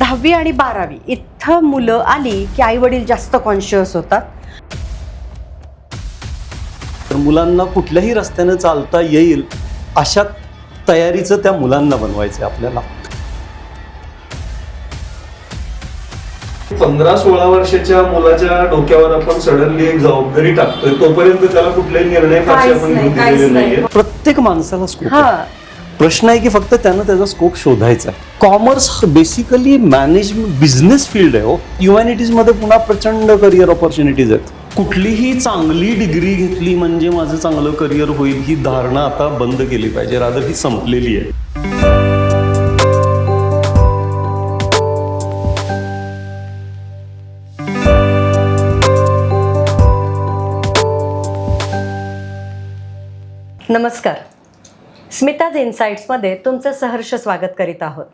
10वी आणि 12वी इथं मुलं आली की आई वडील जास्त कॉन्शियस होतात. तर मुलांना कुठल्याही रस्त्याने चालता येईल अशा तयारीचं त्या मुलांना बनवायचं आपल्याला. 15-16 वर्षाच्या मुलाच्या डोक्यावर आपण सडनली एक जबाबदारी टाकतोय, तोपर्यंत त्याला कुठलेही निर्णय फारसे आपण घेऊन दिलेले नाहीये. प्रत्येक माणसाला स्कोप आहे. प्रश्न आहे की फक्त त्यानं त्याचा स्कोप शोधायचा आहे. Commerce basically management business field आहे. ह्युमॅनिटीज मध्ये पुन्हा प्रचंड करिअर ऑपॉर्च्युनिटीज आहेत. कुठलीही चांगली डिग्री घेतली म्हणजे माझं चांगलं करिअर होईल ही धारणा आता बंद केली पाहिजे, रादर ही संपलेली आहे. नमस्कार, स्मिताज इन्साइट्समध्ये तुमचं सहर्ष स्वागत करीत आहोत.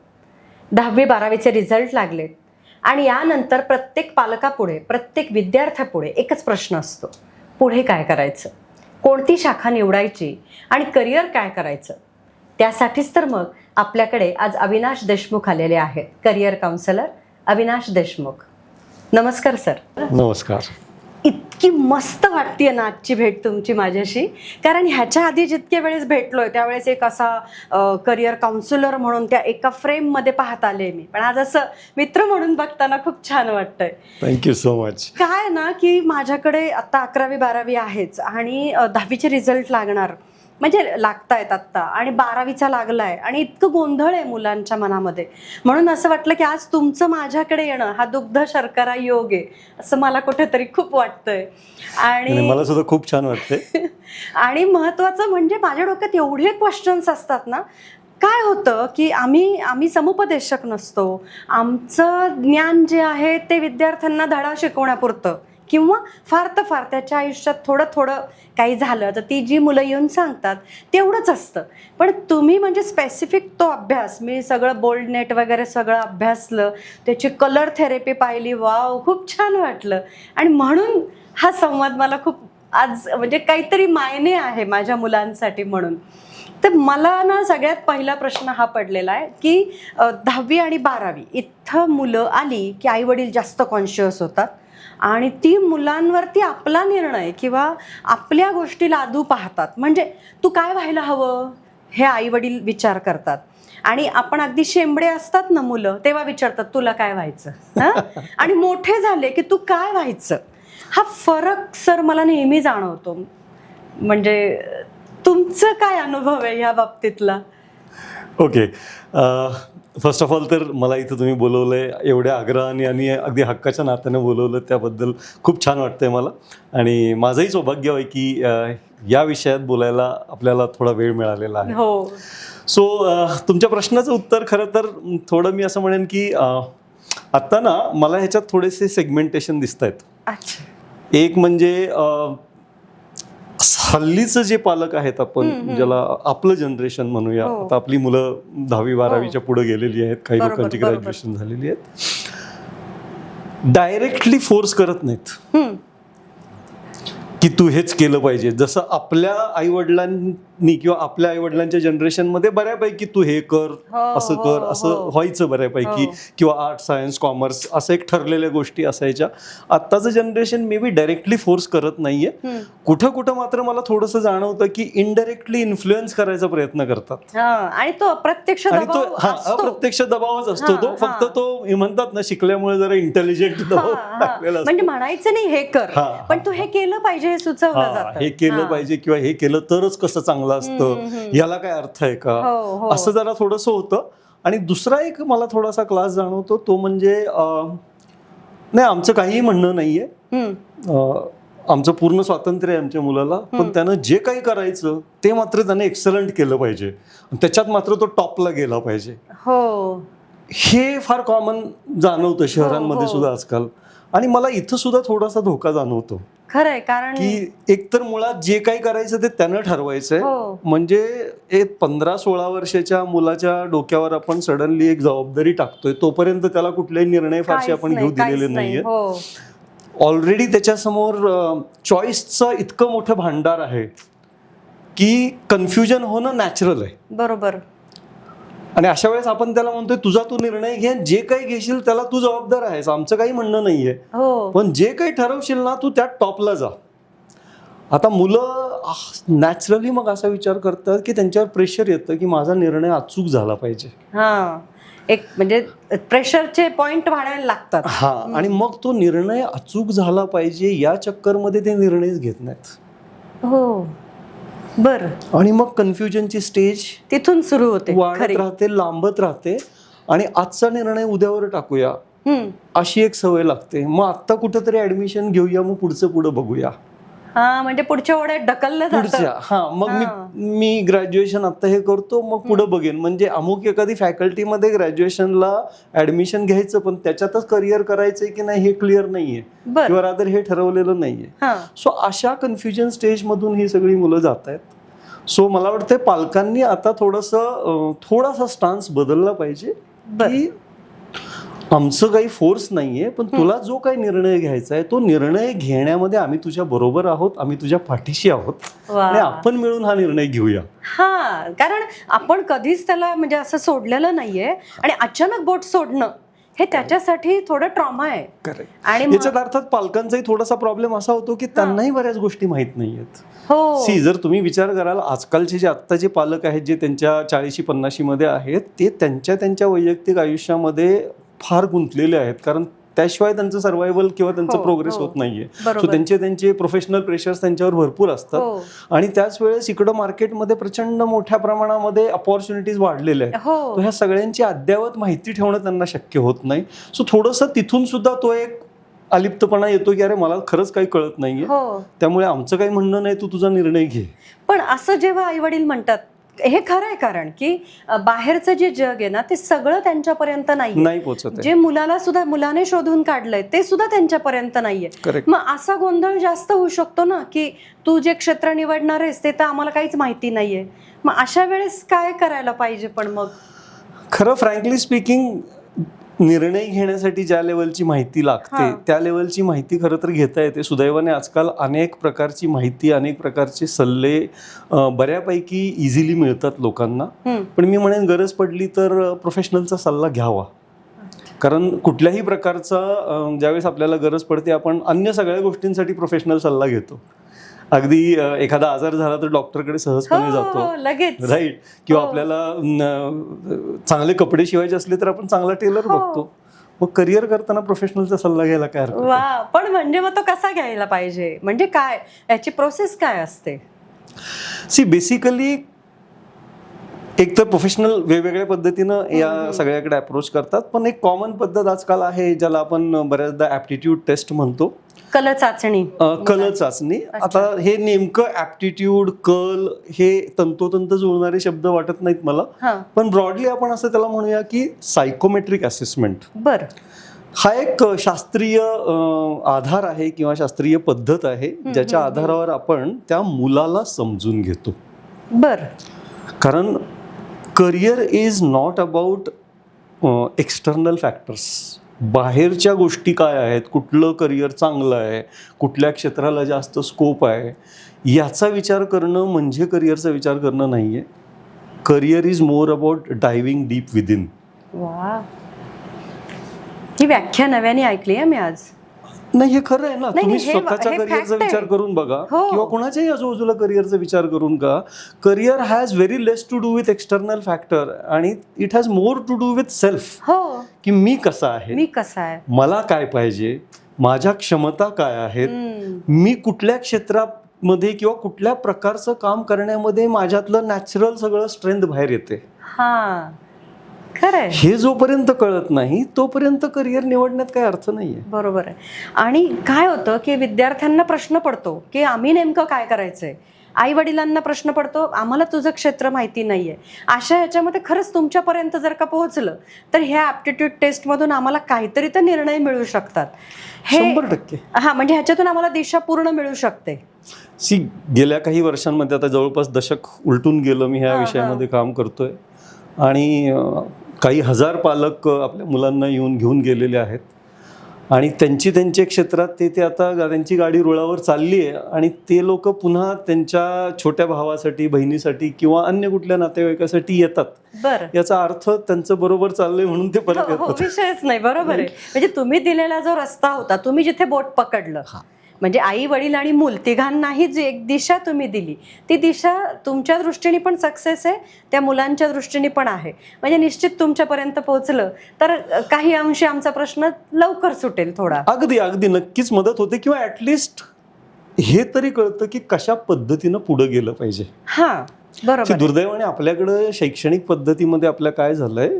10वी-12वीचे रिझल्ट लागलेत आणि यानंतर प्रत्येक पालकापुढे, प्रत्येक विद्यार्थ्यापुढे एकच प्रश्न असतो, पुढे काय करायचं, कोणती शाखा निवडायची आणि करिअर काय करायचं. त्यासाठीच तर मग आपल्याकडे आज अविनाश देशमुख आलेले आहेत, करिअर काउन्सिलर अविनाश देशमुख. नमस्कार सर. नमस्कार. इतकी मस्त वाटतेय ना आजची भेट तुमची माझ्याशी, कारण ह्याच्या आधी जितक्या वेळेस भेटलोय त्यावेळेस एक असा करिअर काउन्सिलर म्हणून त्या एका फ्रेममध्ये पाहत आले मी, पण आज असं मित्र म्हणून बघताना खूप छान वाटतंय. Thank you so much. काय ना की माझ्याकडे आता 11वी-12वी आहेच आणि 10वीचे रिझल्ट लागणार, म्हणजे लागतायत आत्ता, आणि 12वीचा लागलाय आणि इतकं गोंधळ आहे मुलांच्या मनामध्ये. म्हणून असं वाटलं की आज तुमचं माझ्याकडे येणं हा दुग्ध शर्करा योग आहे असं मला कुठेतरी खूप वाटतंय. आणि मला सुद्धा खूप छान वाटतंय. आणि महत्वाचं म्हणजे माझ्या डोक्यात एवढे क्वेश्चन्स असतात ना. काय होतं की आम्ही समुपदेशक नसतो. आमचं ज्ञान जे आहे ते विद्यार्थ्यांना धडा शिकवण्यापुरतं किंवा फार तर फार त्याच्या आयुष्यात थोडं थोडं काही झालं तर ती जी मुलं येऊन सांगतात तेवढंच असतं. पण तुम्ही म्हणजे स्पेसिफिक तो अभ्यास, मी सगळं बोल्ड नेट वगैरे सगळं अभ्यासलं, त्याची कलर थेरपी पाहिली, वाव खूप छान वाटलं. आणि म्हणून हा संवाद मला खूप आज म्हणजे काहीतरी मायने आहे माझ्या मुलांसाठी म्हणून. तर मला ना सगळ्यात पहिला प्रश्न हा पडलेला आहे की 10वी आणि 12वी इथं मुलं आली की आई वडील जास्त कॉन्शियस होतात आणि ती मुलांवरती आपला निर्णय किंवा आपल्या गोष्टी लादू पाहतात. म्हणजे तू काय व्हायला हवं हे आई वडील विचार करतात. आणि आपण अगदी शेंबडे असतात ना मुलं, तेव्हा विचारतात तुला काय व्हायचं. आणि मोठे झाले की तू काय व्हायचं. हा फरक सर मला नेहमी जाणवतो. म्हणजे तुमचं काय अनुभव आहे या बाबतीतला? ओके, फर्स्ट ऑफ ऑल तर मला इथं तुम्ही बोलवलंय, एवढ्या आग्रहाने आणि अगदी हक्काच्या नात्याने बोलवलं त्याबद्दल खूप छान वाटतंय मला. आणि माझंही सौभाग्य आहे की या विषयात बोलायला आपल्याला थोडा वेळ मिळालेला आहे. हो. सो तुमच्या प्रश्नाचं उत्तर खरं तर थोडं मी असं म्हणेन की आत्ता ना मला ह्याच्यात थोडेसे सेगमेंटेशन दिसत आहेत. अच्छा. एक म्हणजे हल्लीचं जे पालक आहेत, आपण ज्याला आपलं जनरेशन म्हणूया, आता आपली मुलं 10वी-12वीच्या पुढे गेलेली आहेत, काही लोकांची ग्रॅज्युएशन झालेली आहेत, डायरेक्टली फोर्स करत नाहीत की तू हेच केलं पाहिजे. जसं आपल्या आईवडिलांनी किंवा आपल्या आईवडिलांच्या जनरेशनमध्ये बऱ्यापैकी तू हे कर, असं कर, असं व्हायचं बऱ्यापैकी, किंवा आर्ट, सायन्स, कॉमर्स असं एक ठरलेल्या गोष्टी असायच्या. आत्ताचं generation may be directly force करत नाहीये. कुठं कुठं मात्र मला थोडंसं जाणवतं की इनडायरेक्टली इन्फ्लुएन्स करायचा प्रयत्न करतात. आणि तो अप्रत्यक्ष अप्रत्यक्ष दबावच असतो तो. फक्त तो म्हणतात ना, शिकल्यामुळे जरा इंटेलिजंट दबाव टाकलेला असतो. म्हणजे म्हणायचं नाही हे कर, पण तू हे केलं पाहिजे हे सुचवलं जातं. हे केलं पाहिजे किंवा हे केलं तरच कसं चांगलं असतं, याला काय अर्थ आहे का, असं जरा थोडंसं होतं. आणि दुसरा एक मला थोडासा क्लास जाणवतो तो म्हणजे नाही, आमचं काहीही म्हणणं नाहीये, आमचं पूर्ण स्वातंत्र्य आहे आमच्या मुलाला, पण त्यानं जे काही करायचं ते मात्र त्याने एक्सलंट केलं पाहिजे, त्याच्यात मात्र तो टॉपला गेला पाहिजे. हे फार कॉमन जाणवतं शहरांमध्ये सुद्धा आजकाल. आणि मला इथं सुद्धा थोडासा धोका जाणवतो. खरंय, कारण की एकतर मुळात जे काही करायचं ते त्यानं ठरवायचंय. म्हणजे एक 15-16 वर्षाच्या मुलाच्या डोक्यावर आपण सडनली एक जबाबदारी टाकतोय, तोपर्यंत त्याला कुठलेही निर्णय फारसे आपण घेऊ दिलेले नाहीये. ऑलरेडी त्याच्यासमोर चॉईसचं इतकं मोठं भांडार आहे की कन्फ्युजन होणं नॅचरल आहे. बरोबर. आणि अशा वेळेस आपण त्याला म्हणतोय तुझा तू निर्णय घे, जे काही घेशील त्याला तू जबाबदार आहेस, आमचं काही म्हणणं नाहीये, पण जे काही ठरवशील ना तू त्यात टॉपला जा. आता मुलं नॅचरली मग असा विचार करतात की त्यांच्यावर प्रेशर येतं की माझा निर्णय अचूक झाला पाहिजे. एक म्हणजे प्रेशरचे पॉइंट वाढायला लागतात. आणि मग तो निर्णय अचूक झाला पाहिजे या चक्करमध्ये ते निर्णयच घेत नाहीत. हो बर. आणि मग कन्फ्युजनची स्टेज तिथून सुरू होते, वाढत राहते, लांबत राहते, आणि आजचा निर्णय उद्यावर टाकूया अशी एक सवय लागते. मग आता कुठेतरी ऍडमिशन घेऊया, मग पुढचं बघूया. म्हणजे पुढच्या ओढ्यात ढकललं जातं. मग मी ग्रॅज्युएशन आता हे करतो, मग पुढे बघेन. म्हणजे अमुक एखादी फॅकल्टीमध्ये ग्रॅज्युएशनला ऍडमिशन घ्यायचं, पण त्याच्यातच करिअर करायचंय की नाही हे क्लिअर नाहीये, किंवा रादर हे ठरवलेलं नाहीये. सो अशा कन्फ्युजन स्टेज मधून ही सगळी मुलं जात आहेत. सो मला वाटतंय पालकांनी आता थोडासा स्टान्स बदलला पाहिजे की आमचं काही फोर्स नाहीये, पण तुला जो काही निर्णय घ्यायचा आहे तो निर्णय घेण्यामध्ये आम्ही तुझ्या बरोबर आहोत, आम्ही तुझ्या पाठीशी आहोत, आणि आपण मिळून हा निर्णय घेऊया. कारण आपण कधीच त्याला म्हणजे असं सोडलेलं नाहीये, आणि अचानक बोट सोडणं हे त्याच्यासाठी थोडं ट्रॉमा आहे. आणि याच्यात अर्थात पालकांचाही थोडासा प्रॉब्लेम असा होतो की त्यांनाही बऱ्याच गोष्टी माहित नाहीयेत. जर तुम्ही विचार कराल, आजकालचे जे आत्ताचे पालक आहेत जे त्यांच्या 40-50 मध्ये आहेत, ते त्यांच्या वैयक्तिक आयुष्यामध्ये फार गुंतलेले आहेत, कारण त्याशिवाय त्यांचं सर्व्हायव्हल किंवा त्यांचं प्रोग्रेस होत नाहीये. सो त्यांचे प्रोफेशनल प्रेशर्स त्यांच्यावर भरपूर असतात, आणि त्याच वेळेस इकडं मार्केटमध्ये प्रचंड मोठ्या प्रमाणामध्ये अपॉर्च्युनिटीज वाढलेल्या आहेत. तो ह्या सगळ्यांची अद्ययावत माहिती ठेवणं त्यांना शक्य होत नाही. सो थोडंसं तिथून सुद्धा तो एक अलिप्तपणा येतो की अरे मला खरंच काही कळत नाहीये, त्यामुळे आमचं काही म्हणणं नाही, तू तुझा निर्णय घे. पण असं जेव्हा आई वडील म्हणतात हे खरं आहे, कारण की बाहेरचं जे जग आहे ना ते सगळं त्यांच्यापर्यंत नाही पोहोचत. जे मुलाने शोधून काढलंय ते सुद्धा त्यांच्यापर्यंत नाहीये. मग असा गोंधळ जास्त होऊ शकतो ना की तू जे क्षेत्र निवडणार आहेस ते तर आम्हाला काहीच माहिती नाहीये. मग अशा वेळेस काय करायला पाहिजे? पण मग खरं फ्रँकली स्पीकिंग, निर्णय घेण्यासाठी ज्या लेवलची माहिती लागते त्या लेवलची माहिती खरं तर घेता येते. सुदैवाने आजकाल अनेक प्रकारची माहिती, अनेक प्रकारचे सल्ले बऱ्यापैकी इझिली मिळतात लोकांना. पण मी म्हणेन गरज पडली तर प्रोफेशनलचा सल्ला घ्यावा, कारण कुठल्याही प्रकारचा ज्यावेळेस आपल्याला गरज पडते आपण अन्य सगळ्या गोष्टींसाठी प्रोफेशनल सल्ला घेतो. अगदी एखादा आजार झाला तर डॉक्टरकडे सहजपणे जातो, राईट? किंवा आपल्याला चांगले कपडे शिवायचे असले तर आपण चांगला टेलर बघतो. मग करिअर करताना प्रोफेशनलचा सल्ला घ्यायला काय हरकत आहे? पण म्हणजे मग तो कसा घ्यायला पाहिजे, म्हणजे काय याची प्रोसेस काय असते? बेसिकली एक तर प्रोफेशनल वेगवेगळ्या पद्धतीनं या सगळ्याकडे अप्रोच करतात, पण एक कॉमन पद्धत आजकाल आहे ज्याला आपण बऱ्याचदा ऍप्टिट्यूड टेस्ट म्हणतो, कल चाचणी. आता हे नेमकं ऍप्टिट्यूड, कल हे तंतोतंत जुळणारे शब्द वाटत नाहीत मला, पण ब्रॉडली आपण असं त्याला म्हणूया की सायकोमेट्रिक असेसमेंट. हा एक शास्त्रीय आधार आहे किंवा शास्त्रीय पद्धत आहे ज्याच्या आधारावर आपण त्या मुलाला समजून घेतो. कारण career is not about external factors. बाहेरच्या गोष्टी काय आहेत, कुठलं करिअर चांगलं आहे, कुठल्या क्षेत्राला जास्त स्कोप आहे, याचा विचार करणं म्हणजे करिअरचा विचार करणं नाहीये. Career is more about diving deep within. ही व्याख्या नव्याने ऐकली आहे मी आज. नाही, हे खरं आहे ना. तुम्ही स्वतःच्या करिअरचा विचार करून बघा किंवा कोणाच्याही आजूबाजूला करिअरचा विचार करून का, career has very less to do with external factor आणि it has more to do with self. की मी कसा आहे, मला काय पाहिजे, माझ्या क्षमता काय आहेत, मी कुठल्या क्षेत्रामध्ये किंवा कुठल्या प्रकारचं काम करण्यामध्ये माझ्यातलं नॅचरल सगळं स्ट्रेंथ बाहेर येते. हे जोपर्यंत कळत नाही तोपर्यंत करिअर निवडण्यात काही अर्थ नाहीये. बरोबर आहे. आणि काय होतं की विद्यार्थ्यांना प्रश्न पडतो की आम्ही नेमकं काय करायचंय, आई वडिलांना प्रश्न पडतो आम्हाला तुझं क्षेत्र माहिती नाहीये. अशा ह्याच्यामध्ये खरंच तुमच्यापर्यंत जर का पोहोचलं तर ह्या ऍप्टिट्यूड टेस्ट मधून आम्हाला काहीतरी तर निर्णय मिळू शकतात. 100%. म्हणजे ह्याच्यातून आम्हाला दिशा पूर्ण मिळू शकते. गेल्या काही वर्षांमध्ये, आता जवळपास दशक उलटून गेलं मी ह्या विषयामध्ये काम करतोय, आणि काही हजार पालक आपल्या मुलांना येऊन घेऊन गेलेले आहेत. आणि त्यांच्या क्षेत्रात ते आता त्यांची गाडी रुळावर चालली आहे आणि ते लोक पुन्हा त्यांच्या छोट्या भावासाठी, बहिणीसाठी किंवा अन्य कुठल्या नातेवाईकासाठी येतात. बरं, याचा अर्थ त्यांचं बरोबर चाललंय म्हणून ते परत येतात. विषयच नाही. बरोबर आहे. म्हणजे तुम्ही दिलेला जो रस्ता होता, तुम्ही जिथे बोट पकडलं, म्हणजे आई वडील आणि मूल तिघांनाही जी एक दिशा तुम्ही दिली, ती दिशा तुमच्या दृष्टीने पण सक्सेस आहे, त्या मुलांच्या दृष्टीने पण आहे. म्हणजे निश्चित तुमच्यापर्यंत पोहोचलं तर काही अंशी आमचा प्रश्न लवकर सुटेल थोडा. अगदी नक्कीच मदत होते, किंवा ऍटलिस्ट हे तरी कळतं की कशा पद्धतीनं पुढे गेलं पाहिजे. हा, बरोबर. दुर्दैवाने आपल्याकडे शैक्षणिक पद्धतीमध्ये आपल्या काय झालंय,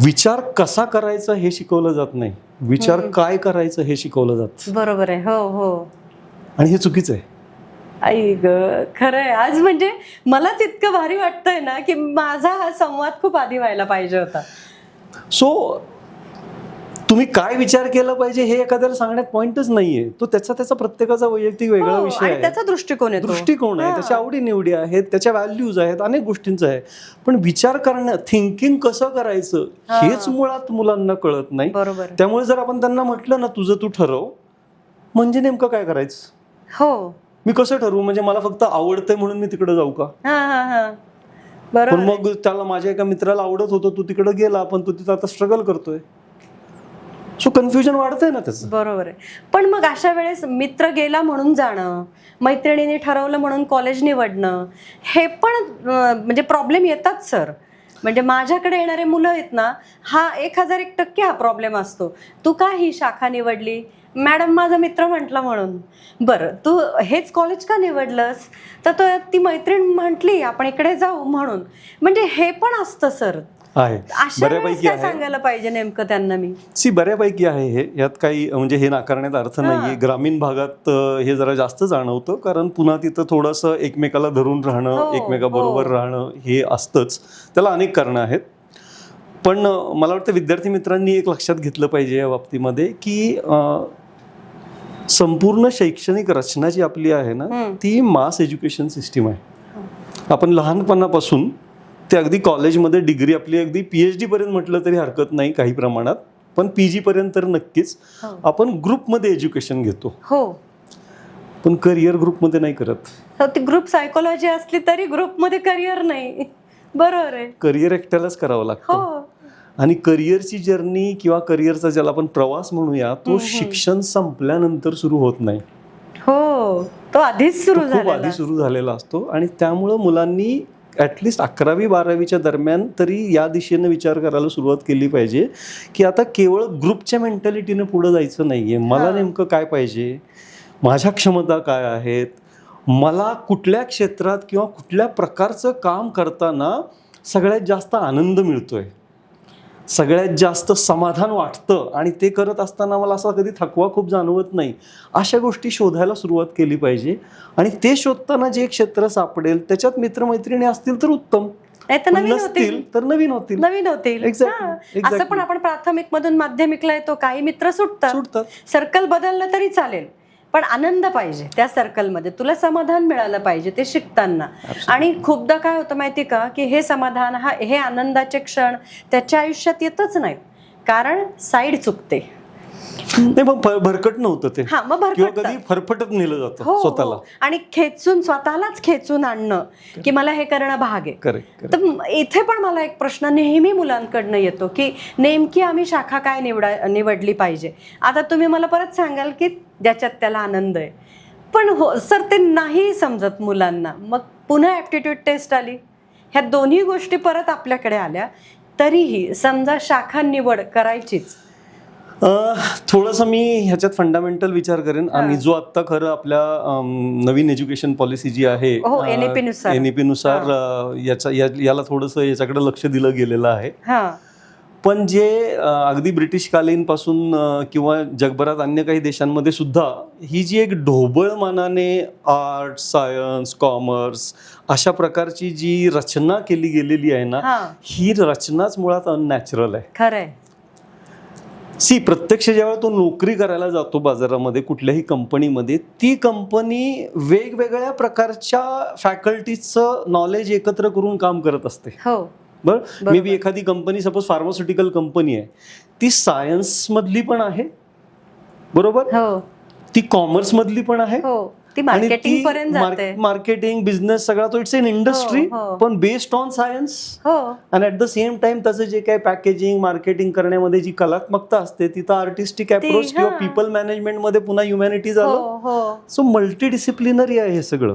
विचार कसा करायचा हे शिकवलं जात नाही, विचार काय करायचं हे शिकवलं जात. बरोबर आहे. हो हो. आणि हे चुकीचं आहे. आई ग, खरंय. आज म्हणजे मलाच इतकं भारी वाटतंय ना की माझा हा संवाद खूप आधी व्हायला पाहिजे होता. सो तुम्ही काय विचार केला पाहिजे हे एखाद्याला सांगण्यात पॉइंटच नाहीये. तो त्याचा प्रत्येकाचा वैयक्तिक वेगळा विषय आहे, त्याचा दृष्टिकोन आहे, त्याच्या आवडी निवडी आहेत, त्याच्या व्हॅल्यूज आहेत, अनेक गोष्टींचं आहे. पण विचार करणं, थिंकिंग कसं करायचं हेच मुळात मुलांना कळत नाही. बरोबर. त्यामुळे जर आपण त्यांना म्हटलं ना तुझं तू ठरव, म्हणजे नेमकं काय करायचं? हो, मी कसं ठरवू? म्हणजे मला फक्त आवडतंय म्हणून मी तिकडे जाऊ का? पण मग त्याला, माझ्या एका मित्राला आवडत होतं, तू तिकडे गेला पण तू तिथं आता स्ट्रगल करतोय. सो कन्फ्युजन वाढतंय ना त्याचं. बरोबर आहे. पण मग अशा वेळेस मित्र गेला म्हणून जाणं, मैत्रिणीने ठरवलं म्हणून कॉलेज निवडणं, हे पण म्हणजे प्रॉब्लेम येतात सर. म्हणजे माझ्याकडे येणारे मुलं आहेत ना, हा 1001% हा प्रॉब्लेम असतो. तू का ही शाखा निवडली? मॅडम माझा मित्र म्हटलं म्हणून. बरं, तू हेच कॉलेज का निवडलंस? तर ती मैत्रीण म्हटली आपण इकडे जाऊ म्हणून. म्हणजे हे पण असतं सर. आहे, बऱ्यापैकी आहे. सांगायला पाहिजे नेमकं त्यांना मी. बऱ्यापैकी आहे हे. यात काही म्हणजे हे नाकारण्यात अर्थ नाहीये. ग्रामीण भागात हे जरा जास्त जाणवतं, कारण पुन्हा तिथं थोडंसं एकमेकाला धरून राहणं, एकमेकाबरोबर राहणं हे असतंच. त्याला अनेक कारणं आहेत. पण मला वाटतं विद्यार्थी मित्रांनी एक लक्षात घेतलं पाहिजे या बाबतीमध्ये की संपूर्ण शैक्षणिक रचना जी आपली आहे ना, ती मास एज्युकेशन सिस्टीम आहे. आपण लहानपणापासून ते अगदी कॉलेजमध्ये डिग्री आपली अगदी PhD पर्यंत म्हटलं तरी हरकत नाही काही प्रमाणात, पण PG पर्यंत तर नक्कीच आपण ग्रुपमध्ये एज्युकेशन घेतो. हो, पण करिअर ग्रुपमध्ये नाही करत. ती ग्रुप सायकोलॉजी असली तरी ग्रुपमध्ये करिअर नाही. बरोबर आहे. करिअर एकट्यालाच करावं लागतं. आणि करिअरची जर्नी किंवा करिअरचा ज्याला आपण प्रवास म्हणूया, तो शिक्षण संपल्यानंतर सुरू होत नाही. हो, तो आधीच सुरू झालेला असतो. आणि त्यामुळं मुलांनी ॲटलिस्ट 11वी-12वीच्या दरम्यान तरी या दिशेनं विचार करायला सुरुवात केली पाहिजे की आता केवळ ग्रुपच्या मेंटॅलिटीनं पुढं जायचं नाहीये. मला नेमकं काय पाहिजे, माझ्या क्षमता काय आहेत, मला कुठल्या क्षेत्रात किंवा कुठल्या प्रकारचं काम करताना सगळ्यात जास्त आनंद मिळतोय, सगळ्यात जास्त समाधान वाटतं आणि ते करत असताना मला असा कधी थकवा खूप जाणवत नाही, अशा गोष्टी शोधायला सुरुवात केली पाहिजे. आणि ते शोधताना जे क्षेत्र सापडेल त्याच्यात मित्रमैत्रिणी असतील तर उत्तम, नसतील तर नवीन होतील. असं पण आपण प्राथमिक मधून माध्यमिकला येतो, काही मित्र सुटतात, सर्कल बदललं तरी चालेल, पण आनंद पाहिजे त्या सर्कलमध्ये, तुला समाधान मिळालं पाहिजे ते शिकताना. आणि खूपदा काय होतं माहिती का की हे समाधान, हे आनंदाचे क्षण त्याच्या आयुष्यात येतच नाहीत, कारण साईड चुकते. नाही, मग भरकट नव्हतं ते, किंवा कधी फरफटत नेलं जातं स्वतःला, आणि स्वतःलाच खेचून आणणं की मला हे करणं भाग आहे. तर इथे पण मला एक प्रश्न नेहमी मुलांकडनं येतो की नेमकी आम्ही शाखा काय निवडली पाहिजे. आता तुम्ही मला परत सांगाल की ज्याच्यात त्याला आनंद आहे, पण हो सर, ते नाही समजत मुलांना. मग पुन्हा ॲप्टिट्यूड टेस्ट आली, ह्या दोन्ही गोष्टी परत आपल्याकडे आल्या, तरीही समजा शाखा निवड करायचीच. थोडंसं मी ह्याच्यात फंडामेंटल विचार करेन. आणि जो आत्ता खरं आपल्या नवीन एज्युकेशन पॉलिसी जी आहे NEP नुसार याला थोडंसं याच्याकडे लक्ष दिलं गेलेलं आहे. पण जे अगदी ब्रिटिशकालीन पासून किंवा जगभरात अन्य काही देशांमध्ये सुद्धा ही जी एक ढोबळ मानाने आर्ट, सायन्स, कॉमर्स अशा प्रकारची जी रचना केली गेलेली आहे ना, ही रचनाच मुळात अननॅचरल आहे. खरंय. प्रत्यक्ष ज्यावेळेला तो नोकरी करायला जातो बाजारामध्ये कुठल्याही कंपनीमध्ये, ती कंपनी वेगवेगळ्या प्रकारच्या फॅकल्टीजचं नॉलेज एकत्र करून काम करत असते. बरं, मे बी एखादी कंपनी सपोज फार्मास्युटिकल कंपनी आहे, ती सायन्स मधली पण आहे, बरोबर, हो ती कॉमर्स मधली पण आहे, हो, ती मार्केटिंग पर्यंत जाते. मार्केटिंग बिझनेस सगळा तो इट्स एन इंडस्ट्री, पण बेस्ड ऑन सायन्स. हो आणि ऍट द सेम टाइम त्याचं जे काही पॅकेजिंग मार्केटिंग करण्यामध्ये जी कलात्मकता असते, तिथं आर्टिस्टिक अप्रोच किंवा पीपल मॅनेजमेंट मध्ये पुन्हा ह्युमॅनिटीज आलं. हो सो मल्टी डिसिप्लिनरी आहे हे सगळं.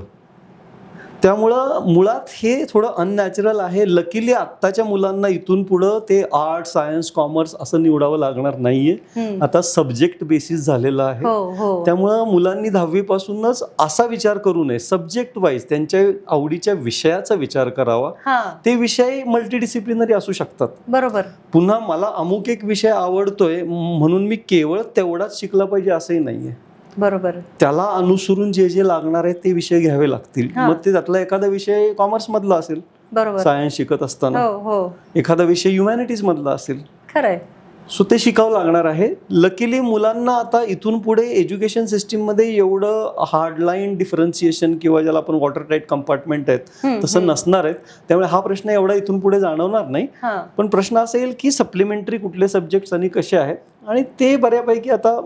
त्यामुळं मुळात हे थोडं अननॅचरल आहे. लकीली आत्ताच्या मुलांना इथून पुढं ते आर्ट, सायन्स, कॉमर्स असं निवडावं लागणार नाहीये. आता सब्जेक्ट बेसिस झालेला आहे. त्यामुळं मुलांनी 10वी पासूनच असा विचार करू नये, सब्जेक्ट वाईज त्यांच्या आवडीच्या विषयाचा विचार करावा. ते विषय मल्टीडिसिप्लिनरी असू शकतात. बरोबर. पुन्हा मला अमुक एक विषय आवडतोय म्हणून मी केवळ तेवढाच शिकला पाहिजे असंही नाहीये. बरोबर. त्याला अनुसरून जे जे लागणार आहे ते विषय घ्यावे लागतील. मग ते त्यातला एखादा विषय कॉमर्स मधला असेल, बरोबर, सायन्स शिकत असताना, एखादा विषय ह्युमॅनिटीज मधला असेल, खरंय, सो ते शिकावं लागणार आहे. लकीली मुलांना आता इथून पुढे एज्युकेशन सिस्टीम मध्ये एवढं हार्डलाईन डिफरन्सिएशन किंवा ज्याला आपण वॉटर टाईट कंपार्टमेंट आहेत तसं नसणार आहेत. त्यामुळे हा प्रश्न एवढा इथून पुढे जाणवणार नाही. पण प्रश्न असा येईल की सप्लिमेंटरी कुठले सब्जेक्ट्स आणि कसे आहेत, आणि ते बऱ्यापैकी आता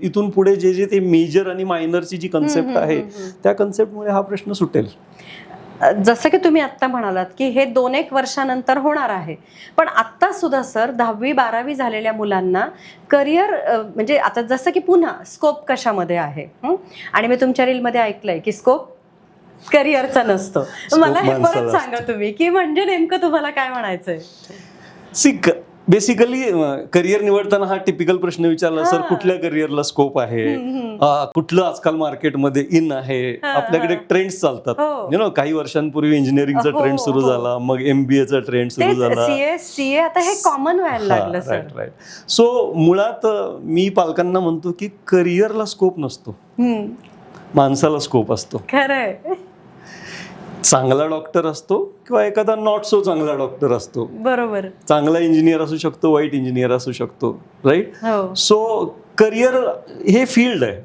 इथून पुढे जे जे ते मेजर आणि मायनरची जी कन्सेप्ट आहे त्या कन्सेप्टमुळे हा प्रश्न सुटेल. जसं की तुम्ही आत्ता म्हणालात की हे 2-1 वर्षानंतर होणार आहे, पण आत्ता सुद्धा सर 10वी-12वी झालेल्या मुलांना करिअर म्हणजे आता जसं की पुन्हा स्कोप कशामध्ये आहे, आणि मी तुमच्या रीलमध्ये ऐकलंय की स्कोप करिअरचा नसतो. मला हे परत सांगा तुम्ही की म्हणजे नेमकं तुम्हाला काय म्हणायचंय? बेसिकली करिअर निवडताना हा टिपिकल प्रश्न विचारला, सर कुठल्या करिअरला स्कोप आहे, कुठलं आजकाल मार्केटमध्ये इन आहे. आपल्याकडे ट्रेंड्स चालतात, यु नो, काही वर्षांपूर्वी इंजिनिअरिंगचा ट्रेंड सुरू झाला, मग MBA चा ट्रेंड सुरू झाला, CA आता हे कॉमन व्हायला लागलं सर. राईट. सो मुळात मी पालकांना म्हणतो की करिअरला स्कोप नसतो, माणसाला स्कोप असतो. खरंय. चांगला डॉक्टर असतो किंवा एखादा नॉट सो चांगला डॉक्टर असतो, बरोबर, चांगला इंजिनियर असू शकतो, वाईट इंजिनियर असू शकतो, राईट. सो करिअर हे फील्ड आहे,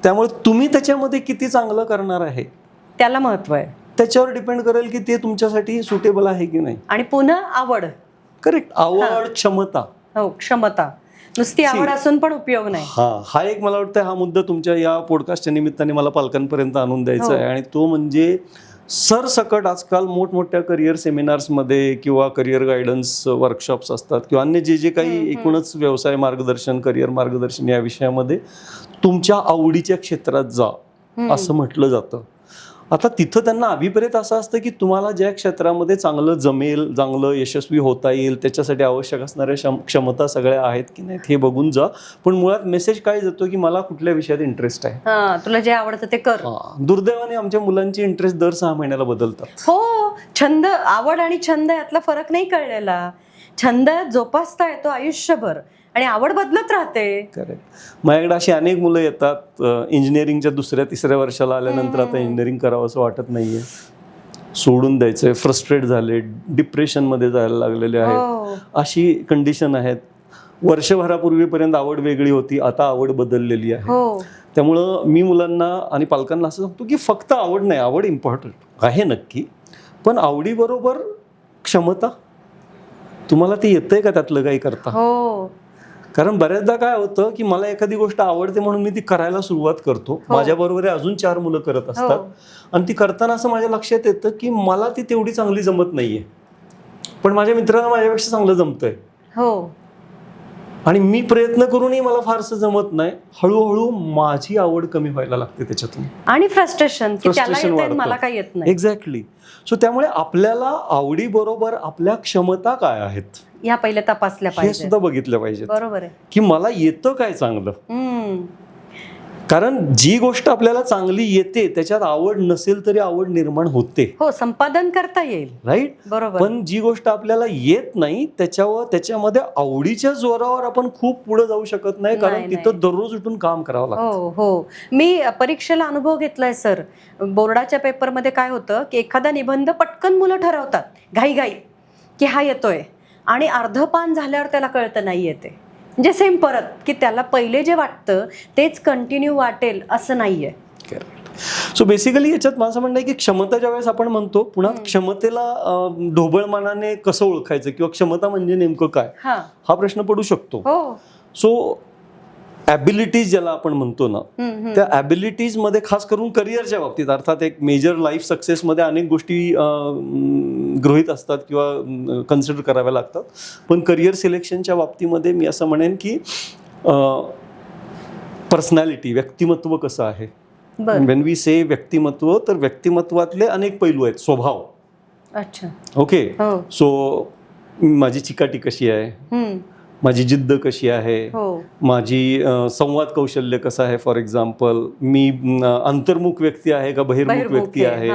त्यामुळे तुम्ही त्याच्यामध्ये किती चांगलं करणार आहे त्याला महत्व आहे. त्याच्यावर डिपेंड करेल की ते तुमच्यासाठी सुटेबल आहे की नाही. आणि पुन्हा आवड. करेक्ट. आवड, क्षमता. हो, क्षमता. नुसती आवड असून पण उपयोग नाही. हा एक मला वाटतं हा मुद्दा तुमच्या या पॉडकास्टच्या निमित्ताने मला पालकांपर्यंत आणून द्यायचा आहे. आणि तो म्हणजे सरसकट आजकाल मोठमोठ्या करिअर सेमिनार्समध्ये किंवा करिअर गायडन्स वर्कशॉप्स असतात किंवा अन्य जे जे काही एकूणच व्यवसाय मार्गदर्शन, करिअर मार्गदर्शन या विषयामध्ये तुमच्या आवडीच्या क्षेत्रात जा असं म्हटलं जातं. आता तिथं त्यांना अभिप्रेत असं असतं की तुम्हाला ज्या क्षेत्रामध्ये चांगलं जमेल, चांगलं यशस्वी होता येईल, त्याच्यासाठी आवश्यक असणाऱ्या क्षमता सगळ्या आहेत की नाहीत हे बघून जा. पण मुळात मेसेज काय जातो की मला कुठल्या विषयात इंटरेस्ट आहे, तुला जे आवडतं ते कर. दुर्दैवाने आमच्या मुलांची इंटरेस्ट दर 6 महिन्याला बदलतात. हो, छंद, आवड आणि छंद यातला फरक नाही कळलेला. छंद जोपासता येतो आयुष्यभर आणि आवड बदलत राहते. करेक्ट. माझ्याकडे अशी अनेक मुलं येतात इंजिनिअरिंगच्या 2ऱ्या-3ऱ्या वर्षाला आल्यानंतर आता इंजिनिअरिंग करावं असं वाटत नाहीये, सोडून द्यायचंय, फ्रस्ट्रेट झाले, डिप्रेशनमध्ये जायला लागलेले आहेत, अशी कंडिशन आहेत. वर्षभरापूर्वीपर्यंत आवड वेगळी होती, आता आवड बदललेली आहे. त्यामुळं मी मुलांना आणि पालकांना असं सांगतो की फक्त आवड नाही, आवड इम्पॉर्टंट आहे नक्की, पण आवडीबरोबर क्षमता, तुम्हाला ते येतंय का त्यातलं काही करता. कारण बऱ्याचदा काय होतं की मला एखादी गोष्ट आवडते म्हणून मी ती करायला सुरुवात करतो, माझ्याबरोबर अजून 4 मुलं करत असतात, आणि ती करताना असं माझ्या लक्षात येतं की मला ती तेवढी चांगली जमत नाहीये, पण माझ्या मित्रांना माझ्यापेक्षा चांगलं जमतंय. आणि मी प्रयत्न करूनही मला फारसं जमत नाही. हळूहळू माझी आवड कमी व्हायला लागते त्याच्यातून, आणि फ्रस्ट्रेशन मला काही येत नाही. एक्झॅक्टली. सो त्यामुळे आपल्याला आवडीबरोबर आपल्या क्षमता काय आहेत या पहिले तपासल्या पाहिजे, हे सुद्धा बघितलं पाहिजे. बरोबर आहे की मला येतं काय चांगलं. कारण जी गोष्ट आपल्याला चांगली येते त्याच्यात आवड नसेल तरी आवड निर्माण होते, संपादन करता येईल, राईट. बरोबर. पण जी गोष्ट आपल्याला येत नाही त्याच्यामध्ये आवडीच्या जोरावर आपण खूप पुढे जाऊ शकत नाही, कारण तिथं दररोज उठून काम करावं लागतं. मी परीक्षेला अनुभव घेतलाय सर. बोर्डाच्या पेपरमध्ये काय होतं की एखादा निबंध पटकन मुलं ठरवतात घाई की हा येतोय, आणि अर्ध पान झाल्यावर त्याला कळतं नाही येते. म्हणजे सेम परत की त्याला पहिले जे वाटतं तेच कंटिन्यू वाटेल असं नाहीये. सो बेसिकली याच्यात माझं म्हणणं आहे की क्षमता ज्यावेळेस आपण म्हणतो, पुन्हा क्षमतेला ढोबळमानाने कसं ओळखायचं किंवा क्षमता म्हणजे नेमकं काय, हा प्रश्न पडू शकतो. सो ॲबिलिटीज ज्याला आपण म्हणतो ना, त्या ॲबिलिटीज मध्ये खास करून करिअरच्या बाबतीत, अर्थात एक मेजर लाईफ सक्सेसमध्ये अनेक गोष्टी गृहीत असतात किंवा कन्सिडर कराव्या लागतात, पण करिअर सिलेक्शनच्या बाबतीमध्ये मी असं म्हणेन की पर्सनॅलिटी, व्यक्तिमत्व कसं आहे. वेन वी से व्यक्तिमत्व, तर व्यक्तिमत्वातले अनेक पैलू आहेत. स्वभाव, अच्छा, ओके, सो माझी चिकाटी कशी आहे, माझी जिद्द कशी आहे, माझी संवाद कौशल्य कसं आहे. फॉर एक्झाम्पल, मी अंतर्मुख व्यक्ती आहे का बहिर्मुख व्यक्ती आहे.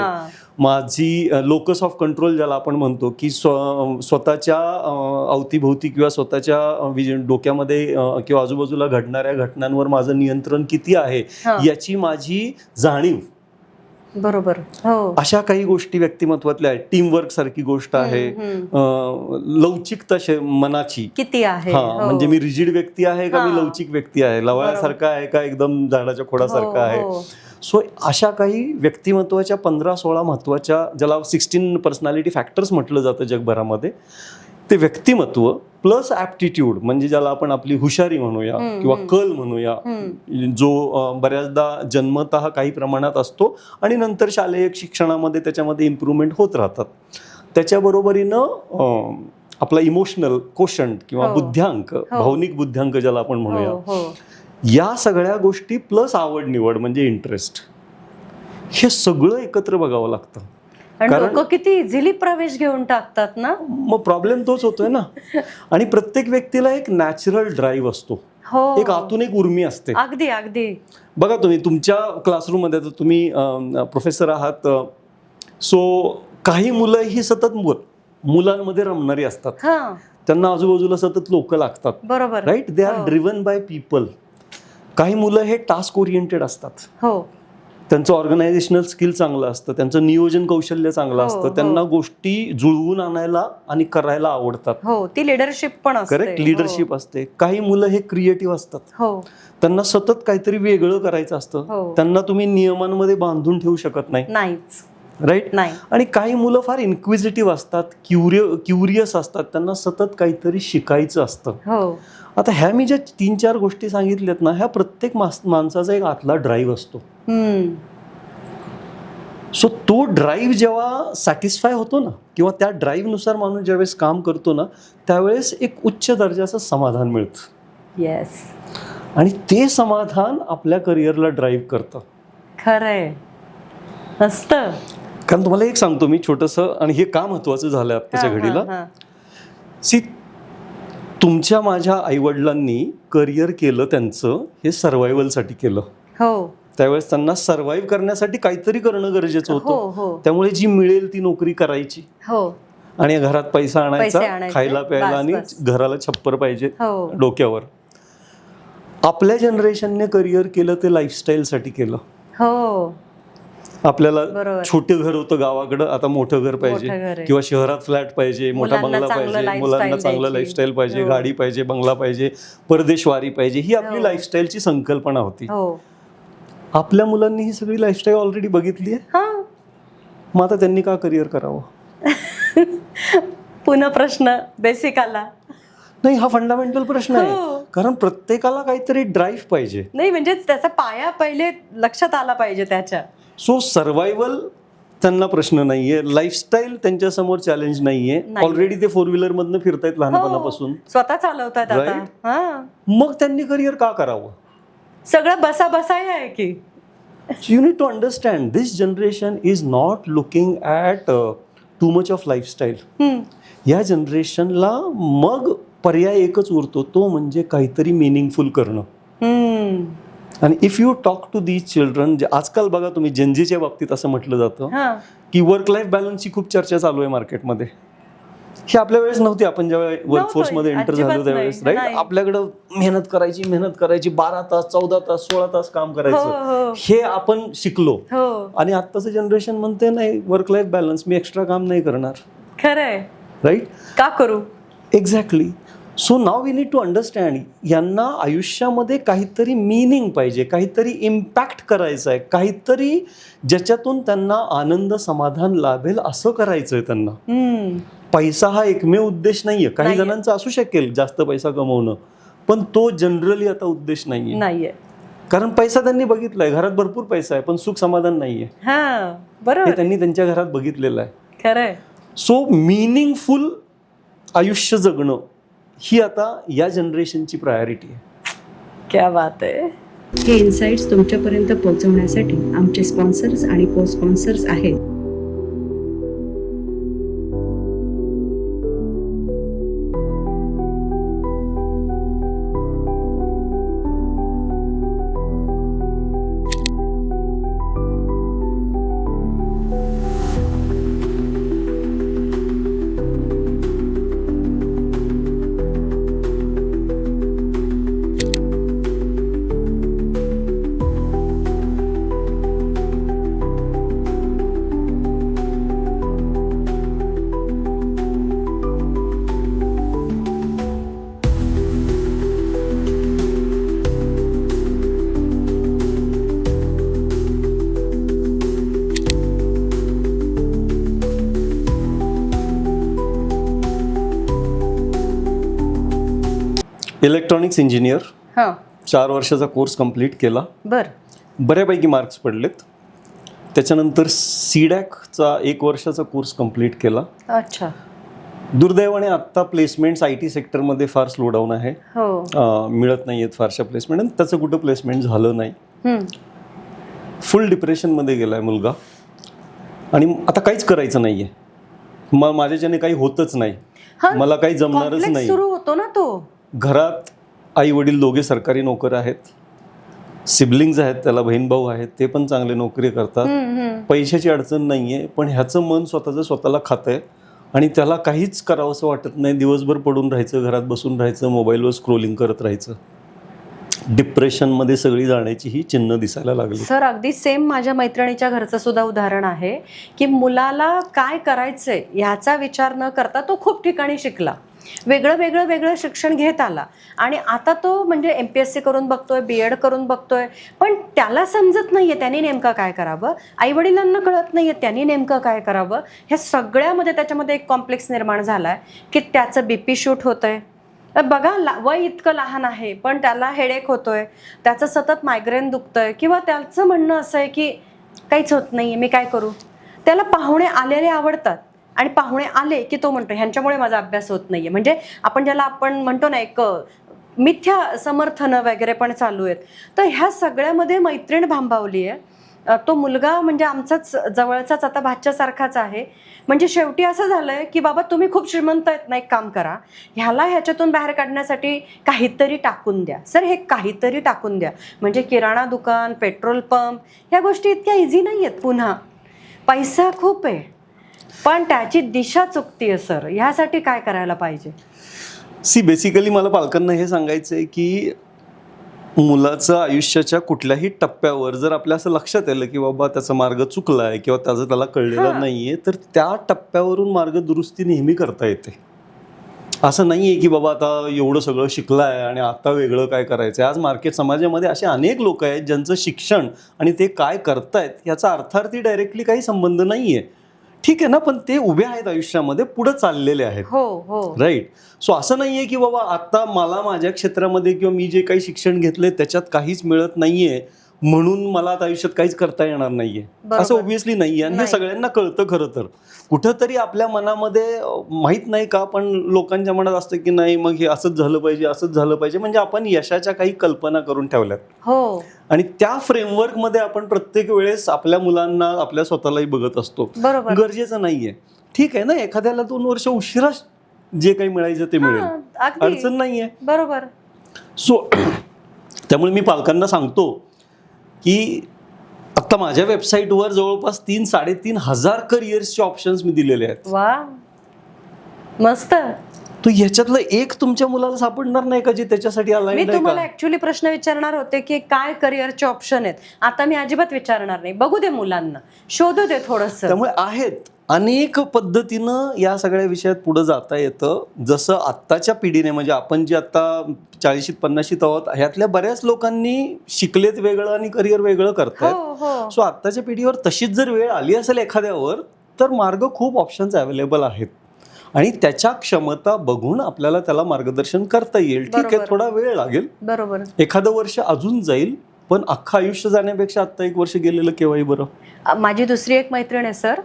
माझी लोकस ऑफ कंट्रोल ज्याला आपण म्हणतो की स्वतःच्या अवतीभोवती किंवा स्वतःच्या डोक्यामध्ये किंवा आजूबाजूला घडणाऱ्या घटनांवर माझं नियंत्रण किती आहे याची माझी जाणीव. बरोबर, अशा काही गोष्टी व्यक्तिमत्वातल्या आहेत. टीमवर्क सारखी गोष्ट आहे. लवचिकता मनाची किती आहे, म्हणजे मी रिजिड व्यक्ती आहे का मी लवचिक व्यक्ती आहे, लवळ्यासारखा आहे का एकदम झाडाच्या खोडासारखा आहे. सो अशा काही व्यक्तिमत्वाच्या 15-16 महत्वाच्या, ज्याला 16 पर्सनॅलिटी फॅक्टर्स म्हटलं जातं जगभरामध्ये, ते व्यक्तिमत्व प्लस ॲप्टिट्यूड, म्हणजे ज्याला आपण आपली हुशारी म्हणूया किंवा कल म्हणूया, जो बऱ्याचदा जन्मतः काही प्रमाणात असतो आणि नंतर शालेय शिक्षणामध्ये त्याच्यामध्ये इम्प्रूव्हमेंट होत राहतात. त्याच्याबरोबरीनं आपला इमोशनल कोशंट किंवा बुद्ध्यांक, भावनिक बुद्ध्यांक ज्याला आपण म्हणूया, या सगळ्या गोष्टी प्लस आवड निवड म्हणजे इंटरेस्ट, हे सगळं एकत्र बघावं लागतं. कारण किती इझिली प्रवेश घेऊन टाकतात ना. मग प्रॉब्लेम तोच होतोय ना. आणि प्रत्येक व्यक्तीला एक नॅचरल ड्राईव्ह असतो, एक आतून एक उर्मी असते. अगदी अगदी. बघा, तुम्ही तुमच्या क्लासरूम मध्ये, तर तुम्ही प्रोफेसर आहात, सो काही मुलं ही सतत मुलांमध्ये रमणारी असतात, त्यांना आजूबाजूला सतत लोक लागतात. बरोबर, right, they are driven by people. काही मुलं हे टास्क ओरिएंटेड असतात, त्यांचं ऑर्गनायझेशनल स्किल चांगलं असतं, त्यांचं नियोजन कौशल्य चांगलं असतं, त्यांना गोष्टी जुळवून आणायला आणि करायला आवडतात. ती लिडरशिप पण असते. करेक्ट, लिडरशिप असते. काही मुलं हे क्रिएटिव्ह असतात, त्यांना सतत काहीतरी वेगळं करायचं असतं, त्यांना तुम्ही नियमांमध्ये बांधून ठेवू शकत नाही. राईट. आणि काही मुलं फार इन्क्विजिटिव्ह असतात, क्युरियस असतात, त्यांना सतत काहीतरी शिकायचं असतं. आता ह्या मी ज्या 3-4 गोष्टी सांगितल्यात ना, ह्या प्रत्येक माणसाचा एक आतला ड्राईव्ह असतो. सो तो ड्राईव्ह जेव्हा सॅटिस्फाय होतो ना, किंवा त्या ड्राईव्ह नुसार माणूस ज्यावेळेस काम करतो ना, त्यावेळेस एक उच्च दर्जाचं समाधान मिळतं. येस. आणि ते समाधान आपल्या करिअरला ड्राईव्ह करतं. खरंय, असतं. कारण तुम्हाला एक सांगतो मी छोटंसं, आणि हे का महत्वाचं झालं आत्ताच्या घडीला. सी, तुमच्या माझ्या आईवडिलांनी करिअर केलं त्यांचं, हे सर्व्हायव्हलसाठी केलं. त्यावेळेस त्यांना सर्व्हाइव्ह करण्यासाठी काहीतरी करणं गरजेचं होतं. त्यामुळे जी मिळेल ती नोकरी करायची आणि घरात पैसा आणायचा, खायला प्यायला, आणि घराला छप्पर पाहिजे डोक्यावर. आपल्या जनरेशनने करिअर केलं ते लाईफस्टाईलसाठी केलं. आपल्याला छोटं घर होतं गावाकडं, आता मोठं घर पाहिजे, किंवा शहरात फ्लॅट पाहिजे, मोठा बंगला पाहिजे, मुलांना चांगलं लाईफस्टाईल पाहिजे, गाडी पाहिजे, बंगला पाहिजे, परदेशवारी पाहिजे, ही आपली लाईफस्टाईलची संकल्पना होती. आपल्या मुलांनी ही सगळी लाईफस्टाईल ऑलरेडी बघितली आहे. मग आता त्यांनी का करिअर करावं? पुन्हा प्रश्न बेसिक आला. नाही, हा फंडामेंटल प्रश्न आहे. कारण प्रत्येकाला काहीतरी ड्राईव्ह पाहिजे. नाही, म्हणजे त्याचा पाया पहिले लक्षात आला पाहिजे त्याच्या. सो सर्व्हायव्हल त्यांना प्रश्न नाहीये, लाईफस्टाईल त्यांच्या समोर चॅलेंज नाहीये. ऑलरेडी ते 4 व्हीलर मधनं फिरतायत लहानपणापासून, स्वतः चालवतात आता. मग त्यांनी करिअर का करावं? सगळं बसाय आहे की. You need to understand, this generation is not looking at too much of lifestyle. या जनरेशनला मग पर्याय एकच उरतो, तो म्हणजे काहीतरी मिनिंगफुल करणं. आणि if you talk to these children, आजकाल बघा तुम्ही जेनजीच्या बाबतीत असं म्हटलं जातं की वर्क लाईफ बॅलन्सची खूप चर्चा चालू आहे मार्केटमध्ये. ही आपल्या वेळेस नव्हती. आपण ज्यावेळी वर्कफोर्स मध्ये एंटर झालो त्यावेळेस, राईट, आपल्याकडं मेहनत करायची 12 तास 14 तास 16 तास काम करायचं, हे आपण शिकलो. आणि आत्ताचं जनरेशन म्हणते नाही, वर्क लाईफ बॅलन्स, मी एक्स्ट्रा काम नाही करणार. खरंय, राईट, का करू? Exactly. So now we need to understand, यांना आयुष्यामध्ये काहीतरी मिनिंग पाहिजे, काहीतरी इम्पॅक्ट करायचं आहे, काहीतरी ज्याच्यातून त्यांना आनंद समाधान लाभेल असं करायचं आहे त्यांना. पैसा हा एकमेव उद्देश नाहीये. काही जणांचा असू शकेल जास्त पैसा कमवणं, पण तो जनरली आता उद्देश नाहीये. कारण पैसा त्यांनी बघितलाय, घरात भरपूर पैसा आहे पण सुख समाधान नाहीये. बरोबर, हे त्यांनी त्यांच्या घरात बघितलेलं आहे. खरंय. सो मिनिंगफुल आयुष्य जगणं ही आता या जनरेशनची प्रायोरिटी आहे. क्या बात आहे. हे इन्साइट्स तुमच्यापर्यंत पोहोचवण्यासाठी आमचे स्पॉन्सर्स आणि को स्पॉन्सर्स आहेत. इलेक्ट्रॉनिक्स इंजिनियर, 4 वर्षाचा कोर्स कंप्लीट केला. बऱ्यापैकी मार्क्स पडलेत. त्याच्यानंतर सीडॅकचा 1 वर्षाचा कोर्स कंप्लीट केला. अच्छा. दुर्दैवाने आत्ता प्लेसमेंट्स IT सेक्टरमध्ये फार स्लो डाऊन आहे. मिळत नाही आहेत फारशा प्लेसमेंट, आणि त्याचं कुठं प्लेसमेंट झालं नाही. फुल डिप्रेशनमध्ये गेलाय मुलगा, आणि आता काहीच करायचं नाहीये. माझ्याच्याने काही होतच नाही, मला काही जमणारच नाही. सुरू होतो ना तो. घरात आई वडील दोघे सरकारी नोकर आहेत, सिबलिंग्स आहेत त्याला, बहीण भाऊ आहेत, ते पण चांगले नोकरी करतात. पैशाची अडचण नाहीये, पण ह्याचं मन स्वतःला खातंय आणि त्याला काहीच करावंसं वाटत नाही. दिवसभर पडून राहायचं, घरात बसून राहायचं, मोबाईलवर स्क्रोलिंग करत राहायचं. डिप्रेशनमध्ये सगळी जाण्याची ही चिन्ह दिसायला लागली. सर, अगदी सेम माझ्या मैत्रिणीच्या घरचं सुद्धा उदाहरण आहे की मुलाला काय करायचंय ह्याचा विचार न करता तो खूप ठिकाणी शिकला, वेगळं शिक्षण घेत आला, आणि आता तो म्हणजे MPSC करून बघतोय, BEd करून बघतोय, पण त्याला समजत नाहीये त्यांनी नेमकं काय करावं, आई वडिलांना कळत नाहीये त्यांनी नेमकं काय करावं. ह्या सगळ्यामध्ये त्याच्यामध्ये एक कॉम्प्लेक्स निर्माण झालाय की त्याचं BP शूट होतंय. बघा, वय इतकं लहान आहे पण त्याला हेडेक होतोय, त्याचं सतत मायग्रेन दुखतंय, किंवा त्याचं म्हणणं असं आहे की काहीच होत नाहीये, मी काय करू. त्याला पाहुणे आलेले आवडतात, आणि पाहुणे आले की तो म्हणतो ह्यांच्यामुळे माझा अभ्यास होत नाहीये. म्हणजे ज्याला आपण म्हणतो ना, एक मिथ्या समर्थनं वगैरे पण चालू आहेत. तर ह्या सगळ्यामध्ये मैत्रीण भांबावली आहे. तो मुलगा म्हणजे आमचाच जवळचाच आता भाच्यासारखाच आहे. म्हणजे शेवटी असं झालंय की बाबा तुम्ही खूप श्रीमंत आहेत ना, एक काम करा, ह्याच्यातून बाहेर काढण्यासाठी काहीतरी टाकून द्या. सर, हे काहीतरी टाकून द्या म्हणजे किराणा दुकान, पेट्रोल पंप, ह्या गोष्टी इतक्या इझी नाही आहेत. पुन्हा पैसा खूप आहे पण त्याची दिशा चुकतीये. सर, ह्यासाठी काय करायला पाहिजे? बेसिकली मला पालकांना हे सांगायचं आहे की मुलाचं आयुष्याच्या कुठल्याही टप्प्यावर जर आपल्या असं लक्षात आलं की बाबा त्याचा मार्ग चुकलाय किंवा त्याचं त्याला कळलेलं नाहीये, तर त्या टप्प्यावरून मार्ग दुरुस्ती नेहमी करता येते. असं नाहीये की बाबा आता एवढं सगळं शिकलाय आणि आता वेगळं काय करायचं. आज मार्केट समाजामध्ये असे अनेक लोक आहेत ज्यांचं शिक्षण आणि ते काय करतायत याचा अर्थार्थी डायरेक्टली काही संबंध नाहीये. ठीक आहे ना, पण ते उभे आहेत आयुष्यामध्ये, पुढे चाललेले आहेत. राईट. सो असं नाहीये की बाबा आता मला माझ्या क्षेत्रामध्ये किंवा मी जे काही शिक्षण घेतले त्याच्यात काहीच मिळत नाहीये म्हणून मला आता आयुष्यात काहीच करता येणार नाहीये, असं ऑब्व्हियसली नाहीये. आणि हे सगळ्यांना कळतं. खरं तर कुठंतरी आपल्या मनामध्ये माहित नाही का, पण लोकांच्या मनात असतं की नाही मग हे असंच झालं पाहिजे, असंच झालं पाहिजे. म्हणजे आपण यशाच्या काही कल्पना करून ठेवल्यात, आणि त्या फ्रेमवर्क मध्ये आपण प्रत्येक वेळेस आपल्या मुलांना, आपल्या स्वतःलाही बघत असतो. गरजेचं नाहीये. ठीक आहे ना, एखाद्याला 2 वर्ष उशिरा जे काही मिळायचं ते मिळेल, अडचण नाहीये. बरोबर. सो त्यामुळे मी पालकांना सांगतो की आता माझ्या वेबसाईटवर जवळपास 3-3.5 हजार करिअर्सचे ऑप्शन्स मी दिलेले आहेत. वा, मस्त. तो ह्याच्यातलं एक तुमच्या मुलाला सापडणार नाही का जे त्याच्यासाठी अलाइन्ड आहे? मी तुम्हाला ऍक्च्युअली प्रश्न विचारणार होते की काय करिअरचे ऑप्शन आहेत. आता मी अजिबात विचारणार नाही, बघू दे मुलांना, शोधू दे थोडंसं. त्यामुळे आहेत अनेक पद्धतीनं या सगळ्या विषयात पुढे जाता येतं. जसं आत्ताच्या पिढीने म्हणजे आपण जे आता 40-50 आहोत ह्यातल्या बऱ्याच लोकांनी शिकलेत वेगळं आणि करिअर वेगळं करतायत. सो आत्ताच्या पिढीवर तशीच जर वेळ आली असेल एखाद्यावर तर मार्ग खूप ऑप्शन्स अवेलेबल आहेत आणि त्याच्या क्षमता बघून आपल्याला त्याला मार्गदर्शन करता येईल. ठीक आहे, थोडा वेळ लागेल, बरोबर, एखादं वर्ष अजून जाईल, पण अख्खं आयुष्य जाण्यापेक्षा आता 1 वर्ष गेलेलं केव्हाही बरं. माझी दुसरी एक मैत्रीण आहे सर,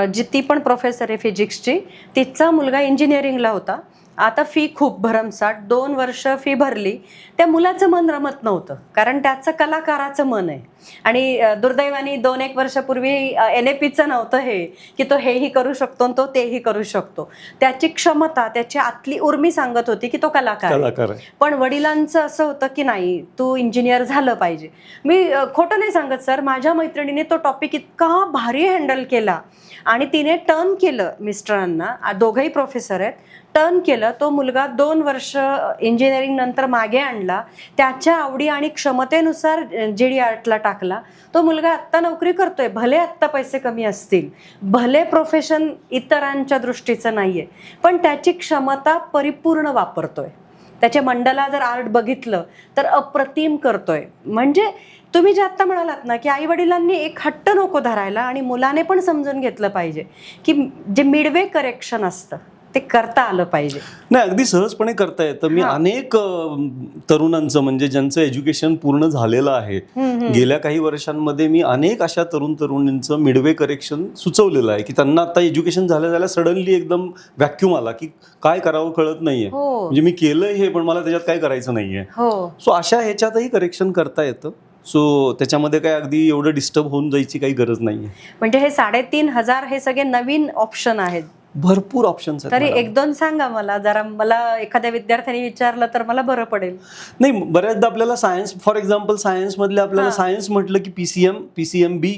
जी ती पण प्रोफेसर आहे फिजिक्सची. तिचा मुलगा इंजिनिअरिंगला होता. आता फी खूप भरमसाठ, 2 वर्ष फी भरली. त्या मुलाचं मन रमत नव्हतं कारण त्याचं कलाकाराचं मन आहे आणि दुर्दैवाने 2-1 वर्षापूर्वी NAPचं नव्हतं हे की तो हेही करू शकतो आणि तो तेही करू शकतो. त्याची क्षमता, त्याची आतली उर्मी सांगत होती की तो कलाकार आहे. पण वडिलांचं असं होतं की नाही, तू इंजिनियर झालं पाहिजे. मी खोटं नाही सांगत सर, माझ्या मैत्रिणीने तो टॉपिक इतका भारी हँडल केला आणि तिने टर्न केलं मिस्टरांना, दोघंही प्रोफेसर आहेत, टर्न केलं. तो मुलगा 2 वर्ष इंजिनिअरिंग नंतर मागे आणला, त्याच्या आवडी आणि क्षमतेनुसार JD टाकला. तो मुलगा आत्ता नोकरी करतोय. भले आत्ता पैसे कमी असतील, भले प्रोफेशन इतरांच्या दृष्टीचं नाहीये, पण त्याची क्षमता परिपूर्ण वापरतोय. त्याच्या मंडला जर आर्ट बघितलं तर अप्रतिम करतोय. म्हणजे तुम्ही जे आत्ता म्हणालात ना की आई वडिलांनी एक हट्ट नको धरायला आणि मुलाने पण समजून घेतलं पाहिजे की जे मिडवे करेक्शन असतं ते करता आलं पाहिजे. नाही, अगदी सहजपणे करता येतं. मी अनेक तरुणांचं म्हणजे ज्यांचं एज्युकेशन पूर्ण झालेलं आहे, गेल्या काही वर्षांमध्ये मी अनेक अशा तरुणींचं मिडवे करेक्शन सुचवलेलं आहे की त्यांना आता एज्युकेशन झाल्या सडनली एकदम व्हॅक्यूम आला की काय करावं कळत नाहीये, म्हणजे मी केलंय हे पण मला त्याच्यात काय करायचं नाहीये. सो अशा ह्याच्यातही करेक्शन करता येतं. सो त्याच्यामध्ये काय अगदी एवढं डिस्टर्ब होऊन जायची काही गरज नाहीये. म्हणजे हे 3,500 हे सगळे नवीन ऑप्शन आहेत, भरपूर ऑप्शन्स आहेत. तरी 1-2 सांगा मला जरा, मला एखाद्या विद्यार्थ्याने विचारलं तर मला बरं पडेल. नाही, बऱ्याचदा आपल्याला सायन्स, फॉर एक्झाम्पल सायन्स मधले आपल्याला सायन्स म्हटलं की PCM-B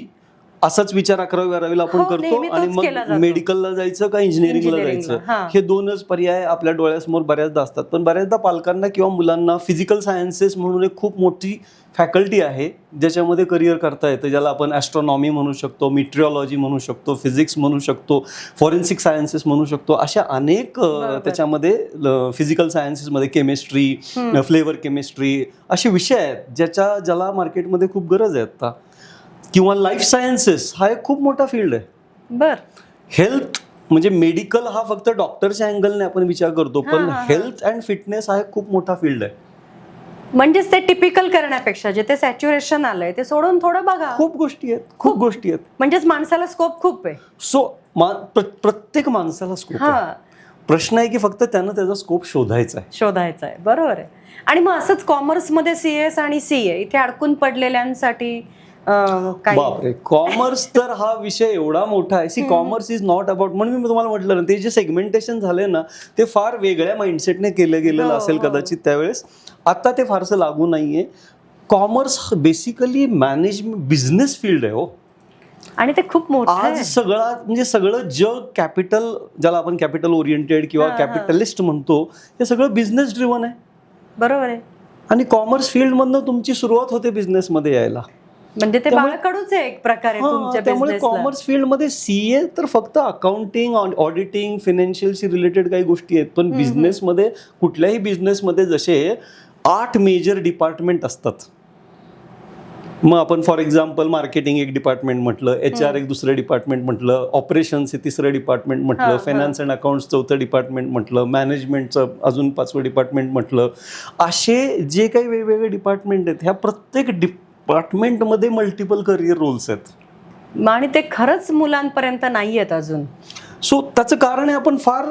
असाच विचार 11वी-12वीला आपण करतो आणि मग मेडिकलला जायचं का इंजिनिअरिंगला जायचं, हे 2च पर्याय आपल्या डोळ्यासमोर बऱ्याचदा असतात. पण बऱ्याचदा पालकांना किंवा मुलांना फिजिकल सायन्सेस म्हणून एक खूप मोठी फॅकल्टी आहे ज्याच्यामध्ये करिअर करता येतं, ज्याला आपण ॲस्ट्रॉनॉमी म्हणू शकतो, मिट्रिओलॉजी म्हणू शकतो, फिजिक्स म्हणू शकतो, फॉरेन्सिक सायन्सेस म्हणू शकतो. अशा अनेक त्याच्यामध्ये फिजिकल सायन्सेसमध्ये केमिस्ट्री, फ्लेवर केमिस्ट्री असे विषय आहेत ज्याला मार्केटमध्ये खूप गरज आहे आता. किंवा लाईफ सायन्सेस हा एक खूप मोठा फील्ड आहे. हेल्थ म्हणजे मेडिकल हा फक्त डॉक्टरच्या अँगलने आपण विचार करतो, पण हेल्थ अँड फिटनेस हा एक खूप मोठा फील्ड आहे. म्हणजेच ते टिपिकल करण्यापेक्षा जे ते सॅच्युरेशन आलंय ते सोडून थोडं बघा. खूप गोष्टी आहेत. म्हणजेच माणसाला स्कोप खूप आहे. सो प्रत्येक माणसाला स्कोप आहे. प्रश्न आहे की फक्त त्यानं त्याचा स्कोप शोधायचा आहे. बरोबर आहे. आणि मग असंच कॉमर्समध्ये CS आणि CA इथे अडकून पडलेल्यांसाठी बापरे, कॉमर्स तर हा विषय एवढा मोठा आहे. See, commerce is not about, म्हणून मी तुम्हाला म्हटलं ना, ते जे सेगमेंटेशन झालंय ना ते फार वेगळ्या माइंडसेटने केलं गेलेलं असेल कदाचित त्यावेळेस. आता ते फारसं लागू नाहीये. Commerce basically management business field आहे. आणि ते खूप मोठं आज सगळं जग कॅपिटल, ज्याला आपण कॅपिटल ओरिएंटेड किंवा कॅपिटलिस्ट म्हणतो, हे सगळं बिझनेस ड्रिव्हन आहे. बरोबर आहे. आणि कॉमर्स फील्ड मधनं तुमची सुरुवात होते बिझनेस मध्ये यायला. म्हणजे ते बाळकडूच आहे एक प्रकारे तुमच्या. त्यामुळे कॉमर्स फील्ड मध्ये CA तर फक्त अकाउंटिंग, ऑडिटिंग, फायनान्शियलशी रिलेटेड काही गोष्टी आहेत. पण बिझनेसमध्ये, कुठल्याही बिझनेसमध्ये जसे 8 मेजर डिपार्टमेंट असतात. मग आपण फॉर एक्झाम्पल मार्केटिंग एक डिपार्टमेंट म्हटलं, HR एक दुसरं डिपार्टमेंट म्हटलं, ऑपरेशन्स हे तिसरं डिपार्टमेंट म्हटलं, फायनान्स अँड अकाउंट्स 4थं डिपार्टमेंट म्हटलं, मॅनेजमेंटचं अजून 5वं डिपार्टमेंट म्हटलं. असे जे काही वेगवेगळे डिपार्टमेंट आहेत, ह्या प्रत्येक डिपार्टमेंटमध्ये मल्टिपल करिअर रोल्स आहेत आणि ते खरंच मुलांपर्यंत नाही आहेत अजून. सो त्याचं कारण आहे, आपण फार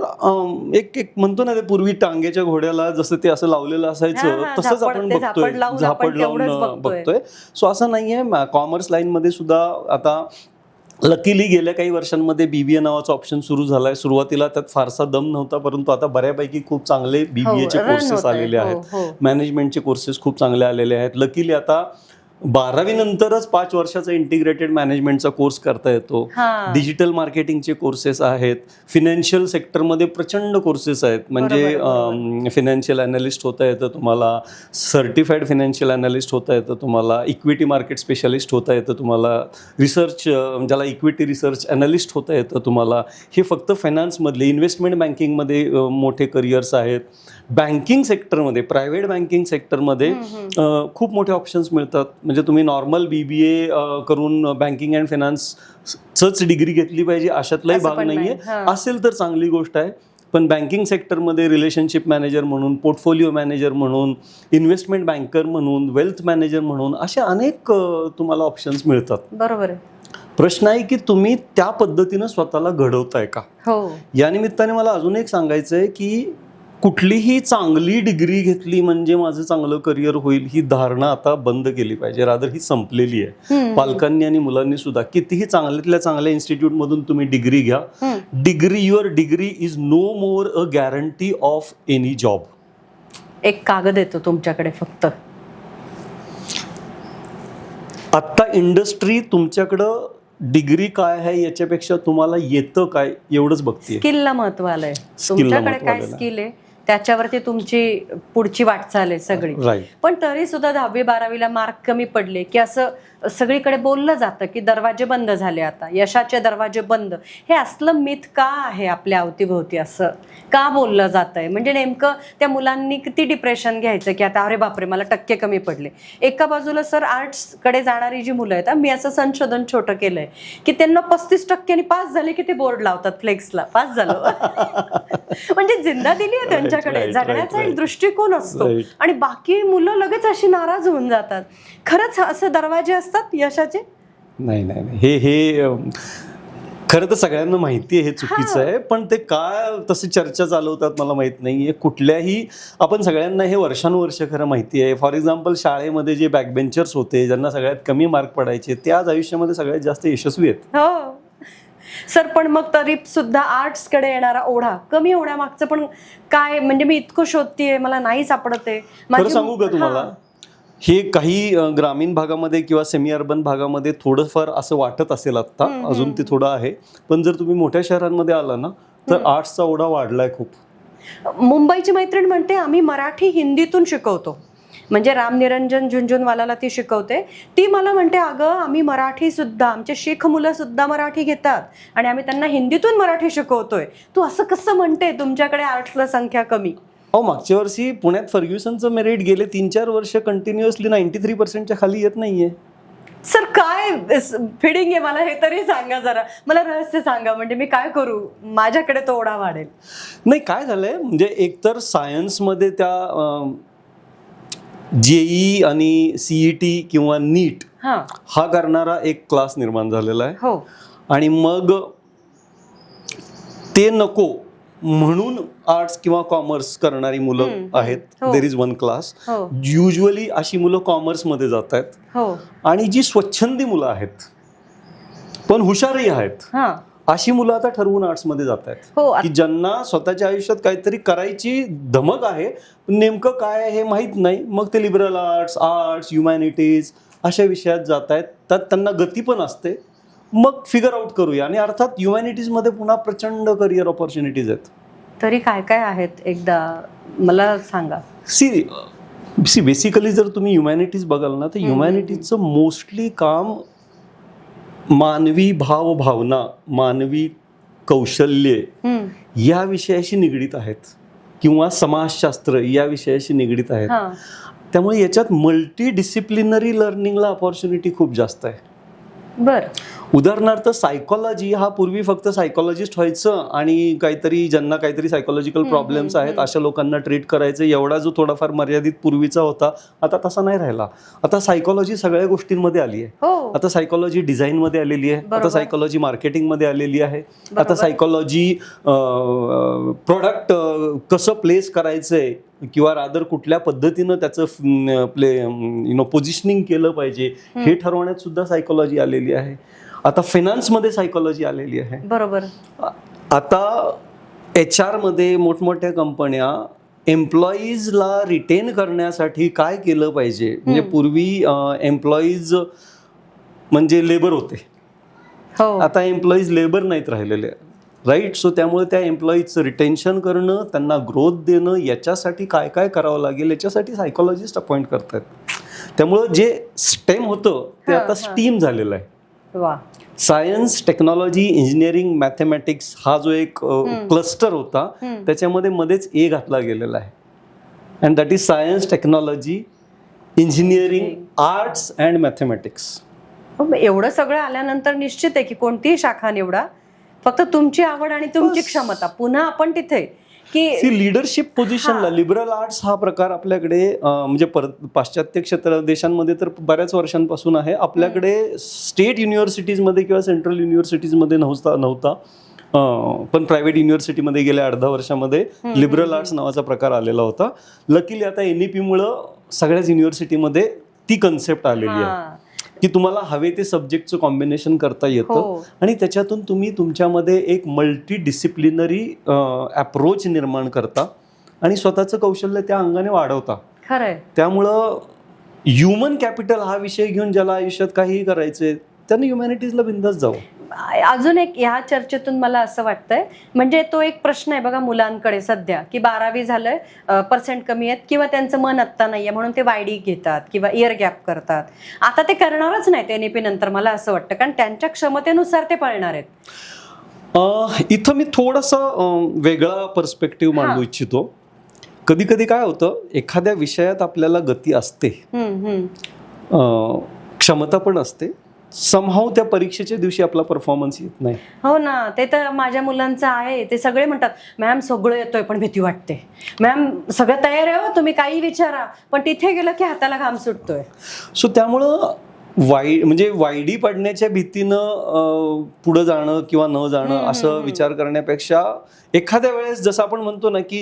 एक म्हणतो ना, ते पूर्वी टांग्याच्या घोड्याला जसं ते असं लावलेलं असायचं तसंच आपण बघतोय, झापड लावून बघतोय. सो असं नाहीये. कॉमर्स लाईन मध्ये सुद्धा आता लकीली गेल्या काही वर्षांमध्ये BBA नावाचा ऑप्शन सुरू झालाय. सुरुवातीला त्यात फारसा दम नव्हता, परंतु आता बऱ्यापैकी खूप चांगले BBA चे कोर्सेस आलेले आहेत. मॅनेजमेंटचे कोर्सेस खूप चांगले आलेले आहेत. लकीली आता 12वी नंतरच 5 वर्षाचा इंटिग्रेटेड मॅनेजमेंटचा कोर्स करता येतो. हा. डिजिटल मार्केटिंगचे कोर्सेस आहेत. फिनान्शियल सेक्टरमध्ये प्रचंड कोर्सेस आहेत. म्हणजे फिनान्शियल अनालिस्ट होता येतं तुम्हाला, सर्टिफाईड फिनान्शियल अनालिस्ट होता येतं तुम्हाला, इक्विटी मार्केट स्पेशालिस्ट होता येतं तुम्हाला, रिसर्च ज्याला इक्विटी रिसर्च अनालिस्ट होता येतं तुम्हाला. हे फक्त फायनान्समधले. इन्व्हेस्टमेंट बँकिंगमध्ये मोठे करिअर्स आहेत. बँकिंग सेक्टरमध्ये, प्रायव्हेट बँकिंग सेक्टरमध्ये खूप मोठे ऑप्शन्स मिळतात. म्हणजे तुम्ही नॉर्मल BBA करून बँकिंग अँड फायनान्सच डिग्री घेतली पाहिजे अशातलाही असं भाग पण नाहीये. नाही. असेल तर चांगली गोष्ट आहे. पण बँकिंग सेक्टरमध्ये रिलेशनशिप मॅनेजर म्हणून, पोर्टफोलिओ मॅनेजर म्हणून, इन्व्हेस्टमेंट बँकर म्हणून, वेल्थ मॅनेजर म्हणून असे अनेक तुम्हाला ऑप्शन्स मिळतात. बरोबर आहे. प्रश्न आहे की तुम्ही त्या पद्धतीनं स्वतःला घडवताय का. हो. या निमित्ताने मला अजून एक सांगायचं आहे की कुठलीही चांगली डिग्री घेतली म्हणजे माझं चांगलं करिअर होईल ही धारणा आता बंद केली पाहिजे. रादर ही संपलेली आहे. पालकांनी आणि मुलांनी सुद्धा कितीही चांगल्यातल्या चांगल्या इन्स्टिट्यूटमधून तुम्ही डिग्री घ्या, your degree is no more a guarantee of any job. एक कागद येतो तुमच्याकडे फक्त. आत्ता इंडस्ट्री तुमच्याकडं डिग्री काय आहे याच्यापेक्षा तुम्हाला येतं काय एवढंच बघते. स्किलला महत्व आलंय. स्किलला तुमच्याकडे महत्त्व काय आलेलं आहे. स्किल आहे त्याच्यावरती तुमची पुढची वाटचाल आहे सगळी. राईट. पण तरी सुद्धा 10वी-12वीला मार्क कमी पडले की असं सगळीकडे बोललं जातं की दरवाजे बंद झाले, आता यशाचे दरवाजे बंद. हे असलं मिथ का आहे आपल्या अवतीभोवती, असं का बोललं जातंय? म्हणजे नेमकं त्या मुलांनी किती डिप्रेशन घ्यायचं की आता अरे बापरे मला टक्के कमी पडले. एका बाजूला सर आर्ट्सकडे जाणारी जी मुलं आहेत, मी असं संशोधन छोटं केलंय की त्यांना 35% पास झाले की ते बोर्ड लावतात फ्लेक्सला, पास झालं. म्हणजे जिंदा दिली आहे त्यांच्याकडे, जगण्याचा एक दृष्टिकोन असतो. आणि बाकी मुलं लगेच अशी नाराज होऊन जातात. खरंच असं दरवाजे असतात यशाचे? नाही नाही नाही. हे खरं तर सगळ्यांना माहिती आहे हे चुकीचं आहे. पण ते काय तशी चर्चा चालवतात मला माहित नाहीये. कुठल्याही आपण सगळ्यांना हे वर्षानुवर्ष खरं माहिती आहे. फॉर एक्झाम्पल शाळेमध्ये जे बॅकबेंचर्स होते, ज्यांना सगळ्यात कमी मार्क पडायचे, ते आज आयुष्यामध्ये सगळ्यात जास्त यशस्वी आहेत. हो सर. पण मग तरी सुद्धा आर्ट्सकडे येणारा ओढा कमी होण्यामागचं पण काय? म्हणजे मी इतकं शोधतीये, मला नाही सापडत आहे. खरं सांगू का तुम्हाला, हे काही ग्रामीण भागामध्ये किंवा सेमी अर्बन भागामध्ये थोडंफार असं वाटत असेल आत्ता, अजून ते थोडं आहे. पण जर तुम्ही मोठ्या शहरांमध्ये आला ना तर आर्ट्सचा ओढा वाढलाय खूप. मुंबईची मैत्रीण म्हणते आम्ही मराठी हिंदीतून शिकवतो. म्हणजे रामनिरंजन झुंझुनवालाला ती शिकवते. ती मला म्हणते अगं आम्ही मराठी सुद्धा, आमचे शीख मुलं सुद्धा मराठी घेतात आणि आम्ही त्यांना हिंदीतून मराठी शिकवतोय. तू असं कसं म्हणते तुमच्याकडे आर्ट्सला संख्या कमी? हो, मागच्या वर्षी पुण्यात फर्ग्युसनचं मेरिट गेले 3-4 वर्ष कंटिन्युअसली 93% खाली येत नाहीये. सर काय फिडिंग आहे मला हे तरी सांगा जरा. मला रहस्य सांगा, म्हणजे मी काय करू, माझ्याकडे तो ओढा वाढेल. नाही, काय झालंय म्हणजे एकतर सायन्समध्ये त्या JEE आणि CET किंवा नीट हा करणारा एक क्लास निर्माण झालेला आहे. हो. आणि मग ते नको म्हणून आर्ट्स किंवा कॉमर्स करणारी मुलं आहेत. There is one class. Usually अशी मुलं कॉमर्समध्ये जात आहेत. हो. आणि जी स्वच्छंदी मुलं आहेत पण हुशारही आहेत, अशी मुलं आता ठरवून आर्ट्समध्ये जात आहेत. की ज्यांना स्वतःच्या आयुष्यात काहीतरी करायची धमक आहे, पण नेमकं काय हे माहीत नाही. मग ते लिबरल आर्ट्स, ह्युमॅनिटीज अशा विषयात जात आहेत. त्यात त्यांना गती पण असते. मग फिगर आउट करूया. आणि अर्थात ह्युमॅनिटीजमध्ये पुन्हा प्रचंड करिअर ऑपॉर्च्युनिटीज आहेत. तरी काय काय आहेत एकदा मला सांगा. सी बेसिकली जर तुम्ही ह्युमॅनिटीज बघाल ना तर ह्युमॅनिटीजचं मोस्टली काम मानवी भावना, मानवी कौशल्ये या विषयाशी निगडीत आहेत किंवा समाजशास्त्र या विषयाशी निगडीत आहेत. त्यामुळे याच्यात मल्टी डिसिप्लिनरी लर्निंगला ऑपॉर्च्युनिटी खूप जास्त आहे. बर. उदाहरणार्थ सायकोलॉजी हा पूर्वी फक्त सायकोलॉजिस्ट व्हायचं आणि काहीतरी ज्यांना काहीतरी सायकोलॉजिकल प्रॉब्लेम्स आहेत अशा लोकांना ट्रीट करायचं, एवढा जो थोडाफार मर्यादित पूर्वीचा होता, आता तसा नाही राहिला. आता सायकोलॉजी सगळ्या गोष्टींमध्ये आली आहे. आता सायकोलॉजी डिझाईनमध्ये आलेली आहे, आता सायकोलॉजी मार्केटिंगमध्ये आलेली आहे, आता सायकोलॉजी प्रोडक्ट कसं प्लेस करायचंय किंवा रादर कुठल्या पद्धतीनं त्याचं पोझिशनिंग केलं पाहिजे हे ठरवण्यात सुद्धा सायकोलॉजी आलेली आहे. आता फायनान्समध्ये सायकोलॉजी आलेली आहे. बरोबर. आता HR मध्ये मोठमोठ्या कंपन्या एम्प्लॉईजला रिटेन करण्यासाठी काय केलं पाहिजे. म्हणजे पूर्वी एम्प्लॉईज म्हणजे लेबर होते, हो आता एम्प्लॉईज लेबर नाहीत राहिलेले, राईट. सो त्यामुळे त्या एम्प्लॉईजचं रिटेन्शन करणं, त्यांना ग्रोथ देणं, याच्यासाठी काय काय करावं लागेल याच्यासाठी सायकोलॉजिस्ट अपॉइंट करतात. त्यामुळं जे स्टेम होतं ते आता स्टीम झालेलं आहे. वा. सायन्स, टेक्नॉलॉजी, इंजिनिअरिंग, मॅथमॅटिक्स हा जो एक क्लस्टर होता त्याच्यामध्ये मध्येच ए घातला गेलेला आहे. And that is science, technology, engineering, arts and mathematics. एवढं सगळं आल्यानंतर निश्चित आहे की कोणतीही शाखा निवडा, फक्त तुमची आवड आणि तुमची क्षमता. पुन्हा आपण तिथे की लीडरशिप पोझिशनला लिबरल आर्ट्स हा प्रकार आपल्याकडे म्हणजे पाश्चात्य क्षेत्र देशांमध्ये तर बऱ्याच वर्षांपासून आहे. आपल्याकडे स्टेट युनिव्हर्सिटीजमध्ये किंवा सेंट्रल युनिव्हर्सिटीजमध्ये नव्हता. पण प्रायव्हेट युनिव्हर्सिटीमध्ये गेल्या अर्धा वर्षामध्ये लिबरल आर्ट्स नावाचा प्रकार आलेला होता. लकीली आता NEP मुळे सगळ्याच युनिव्हर्सिटीमध्ये ती कन्सेप्ट आलेली आहे की तुम्हाला हवे ते सब्जेक्टचं कॉम्बिनेशन करता येतं आणि त्याच्यातून तुम्ही तुमच्यामध्ये एक मल्टी डिसिप्लिनरी अप्रोच निर्माण करता आणि स्वतःचं कौशल्य त्या अंगाने वाढवता. खरंय. त्यामुळं ह्युमन कॅपिटल हा विषय घेऊन ज्याला आयुष्यात काहीही करायचंय त्याने ह्युमॅनिटीजला बिंदास जावं. अजून एक ह्या चर्चेतून मला असं वाटतंय, म्हणजे तो एक प्रश्न आहे बघा मुलांकडे सध्या की 12वी झालंय, पर्सेंट कमी आहेत किंवा त्यांचं मन आत्ता नाहीये म्हणून ते YD घेतात किंवा इयर गॅप करतात. आता ते करणारच नाहीत NEP नंतर, मला असं वाटतं, कारण त्यांच्या क्षमतेनुसार ते पळणार आहेत. इथं मी थोडासा वेगळा पर्स्पेक्टिव्ह मांडू इच्छितो. कधी कधी काय होतं, एखाद्या विषयात आपल्याला गती असते, क्षमता पण असते, समहाऊ त्या परीक्षेच्या दिवशी आपला परफॉर्मन्स येत नाही. हो ना, ते तर माझ्या मुलांचं आहे. ते सगळे म्हणतात मॅम सगळं येतोय पण भीती वाटते, मॅम सगळं तयार आहे हो तुम्ही काही विचारा, पण तिथे गेलं की हाताला घाम सुटतोय. सो त्यामुळं म्हणजे YD पडण्याच्या भीतीनं पुढं जाणं किंवा न जाणं असं विचार करण्यापेक्षा एखाद्या वेळेस जसं आपण म्हणतो ना की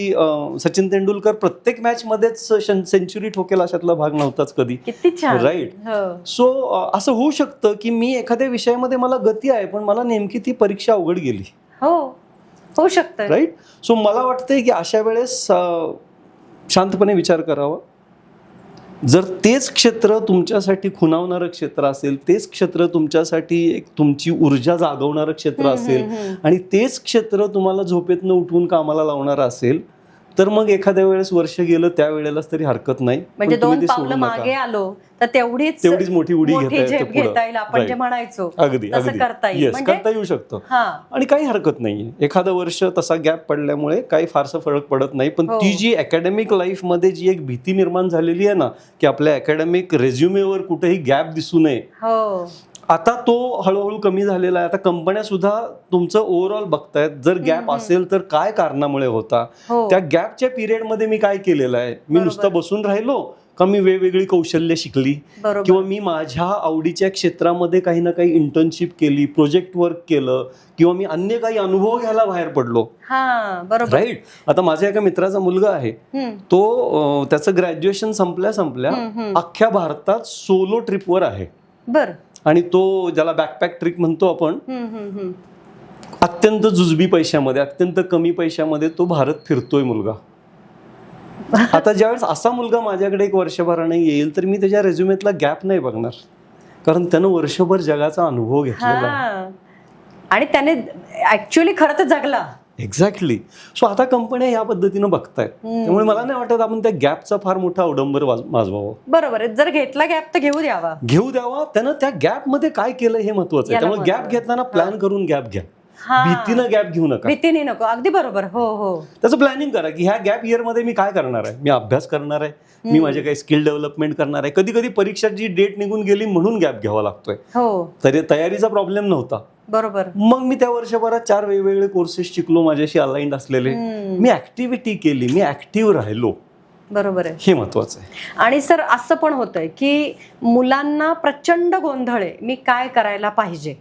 सचिन तेंडुलकर प्रत्येक मॅच मध्येच सेंचुरी ठोकेल अशातला भाग नव्हताच कधी. किती छान. राईट. सो असं होऊ शकतं की मी एखाद्या विषयामध्ये मला गती आहे पण मला नेमकी ती परीक्षा अवघड गेली. होऊ शकतं. राईट. सो मला वाटतंय की अशा वेळेस शांतपणे विचार करावा. जर तेच क्षेत्र तुमच्यासाठी खुणावणारं क्षेत्र असेल, तेच क्षेत्र तुमच्यासाठी एक तुमची ऊर्जा जागवणारं क्षेत्र असेल आणि तेच क्षेत्र तुम्हाला झोपेतनं उठवून कामाला लावणारं असेल, तर मग एखाद्या वेळेस वर्ष गेलं त्यावेळेलाच तरी हरकत नाही. म्हणजे 2 पावलं मागे आलो तर तेवढीच मोठी उडी घेता येईल, आपण जे म्हणायचो अगदी करता येईल, करता येऊ शकतं आणि काही हरकत नाहीये. एखादं वर्ष तसा गॅप पडल्यामुळे काही फारसा फरक पडत नाही. पण ती जी अकॅडमिक लाईफ मध्ये जी एक भीती निर्माण झालेली आहे ना की आपल्या अकॅडमिक रेझ्युमेवर कुठेही गॅप दिसू नये, आता तो हळूहळू कमी झालेला आहे. आता कंपन्या सुद्धा तुमचं ओव्हरऑल बघतायत. जर गॅप असेल तर काय कारणामुळे होता, त्या गॅपच्या पिरियडमध्ये मी काय केलेलं आहे, मी नुसतं बसून राहिलो का मी वेगवेगळी कौशल्य शिकली किंवा मी माझ्या आवडीच्या क्षेत्रामध्ये काही ना काही इंटर्नशिप केली, प्रोजेक्ट वर्क केलं किंवा मी अन्य काही अनुभव घ्यायला बाहेर पडलो. राईट. आता माझ्या एका मित्राचा मुलगा आहे, तो त्याचं ग्रॅज्युएशन संपल्या अख्ख्या भारतात सोलो ट्रिपवर आहे. आणि तो ज्याला बॅकपॅक ट्रिप म्हणतो आपण, अत्यंत जुजबी पैशामध्ये, अत्यंत कमी पैशामध्ये तो भारत फिरतोय मुलगा. आता ज्यावेळेस असा मुलगा माझ्याकडे 1 वर्षभराने येईल तर मी त्याच्या रेझ्युमेतला गॅप नाही बघणार, कारण त्यानं वर्षभर जगाचा अनुभव घेतलेला आणि त्याने ऍक्च्युअली खरं तर जगला. एक्झॅक्टली. सो आता कंपन्या या पद्धतीनं बघतायत. त्यामुळे मला नाही वाटत आपण त्या गॅपचा फार मोठा अवडंबर माजवावं. बरोबर आहे. जर घेतला गॅप तर घेऊ द्यावा. त्यानं त्या गॅप मध्ये काय केलं हे महत्वाचं आहे. त्यामुळे गॅप घेताना प्लॅन करून गॅप घ्या, भीतीनं गॅप घेऊ नका. भीतीने नको. अगदी बरोबर. हो. त्याचं प्लॅनिंग करा की ह्या गॅप इयर मध्ये मी काय करणार आहे. मी अभ्यास करणार आहे, मी माझे काही स्किल डेव्हलपमेंट करणार आहे. कधी कधी परीक्षाची डेट निघून गेली म्हणून गॅप घ्यावा लागतोय. तरी तयारीचा प्रॉब्लेम नव्हता. बरोबर. मग मी त्या वर्षभरात 4 वेगवेगळे कोर्सेस शिकलो माझ्याशी अलाइंड असलेले. मी ऍक्टिव्हिटी केली, मी ऍक्टिव्ह राहिलो. बरोबर आहे. हे महत्वाचं आहे. आणि सर असं पण होतंय की मुलांना प्रचंड गोंधळ आहे, मी काय करायला पाहिजे.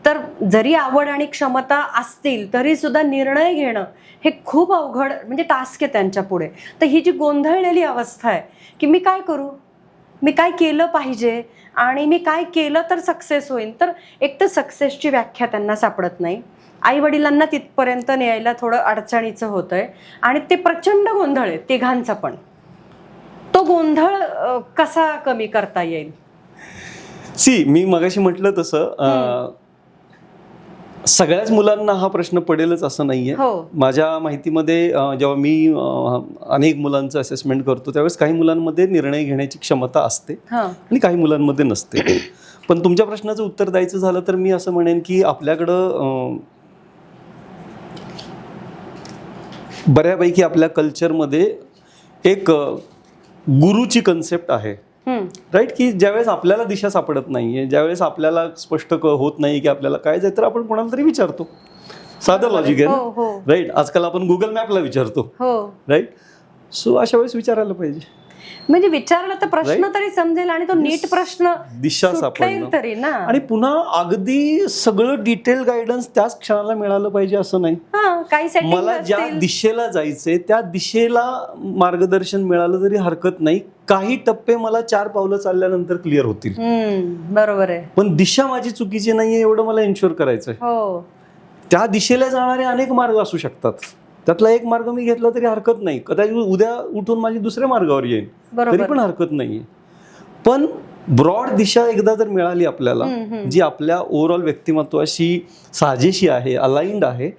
तर जरी आवड आणि क्षमता असतील तरी सुद्धा निर्णय घेणं हे खूप अवघड म्हणजे टास्क आहे त्यांच्या पुढे. तर ही जी गोंधळलेली अवस्था आहे की मी काय करू, मी काय केलं पाहिजे आणि मी काय केलं तर सक्सेस होईल. तर एक तर सक्सेसची व्याख्या त्यांना सापडत नाही, आई वडिलांना तिथपर्यंत न्यायला थोडं अडचणीचं होतंय आणि ते प्रचंड गोंधळ आहे तिघांचा पण. तो गोंधळ कसा कमी करता येईल? मी मगाशी म्हटलं तसं सगळ्याच मुलांना हा प्रश्न पडेलच असं नाहीये. माझ्या माहितीमध्ये जेव्हा मी अनेक मुलांचं असेसमेंट करतो त्यावेळेस काही मुलांमध्ये निर्णय घेण्याची क्षमता असते आणि काही मुलांमध्ये नसते. पण तुमच्या प्रश्नाचं उत्तर द्यायचं झालं तर मी असं म्हणेन की आपल्याकडं बऱ्यापैकी आपल्या कल्चरमध्ये एक गुरुची कन्सेप्ट आहे, राईट? की ज्यावेळेस आपल्याला दिशा सापडत नाहीये, ज्यावेळेस आपल्याला स्पष्ट होत नाही की आपल्याला काय जायचं, तर आपण कोणाला तरी विचारतो. साधं लॉजिक आहे, राईट? आजकाल आपण गुगल मॅपला विचारतो, राईट? सो अशा वेळेस विचारायला पाहिजे. म्हणजे विचारलं तर प्रश्न तरी समजेल आणि तो नीट प्रश्न दिशा सापडेल तरी ना. आणि पुन्हा अगदी सगळं डिटेल गायडन्स त्याच क्षणाला मिळालं पाहिजे असं नाही. मला ज्या दिशेला जायचंय त्या दिशेला मार्गदर्शन मिळालं तरी हरकत नाही. काही टप्पे मला 4 पावलं चालल्यानंतर क्लिअर होतील, बरोबर आहे, पण दिशा माझी चुकीची नाहीये एवढं मला एन्श्योर करायचंय. त्या दिशेला जाणारे अनेक मार्ग असू शकतात, त्यातला एक मार्ग मी घेतला तरी हरकत नाही. कदाचित उद्या उठून माझी दुसऱ्या मार्गावर येईल तरी पण हरकत नाहीये. पण ब्रॉड दिशा एकदा जर मिळाली आपल्याला, जी आपल्या ओव्हरऑल व्यक्तिमत्वाशी साजेशी आहे, अलाइंड आहे,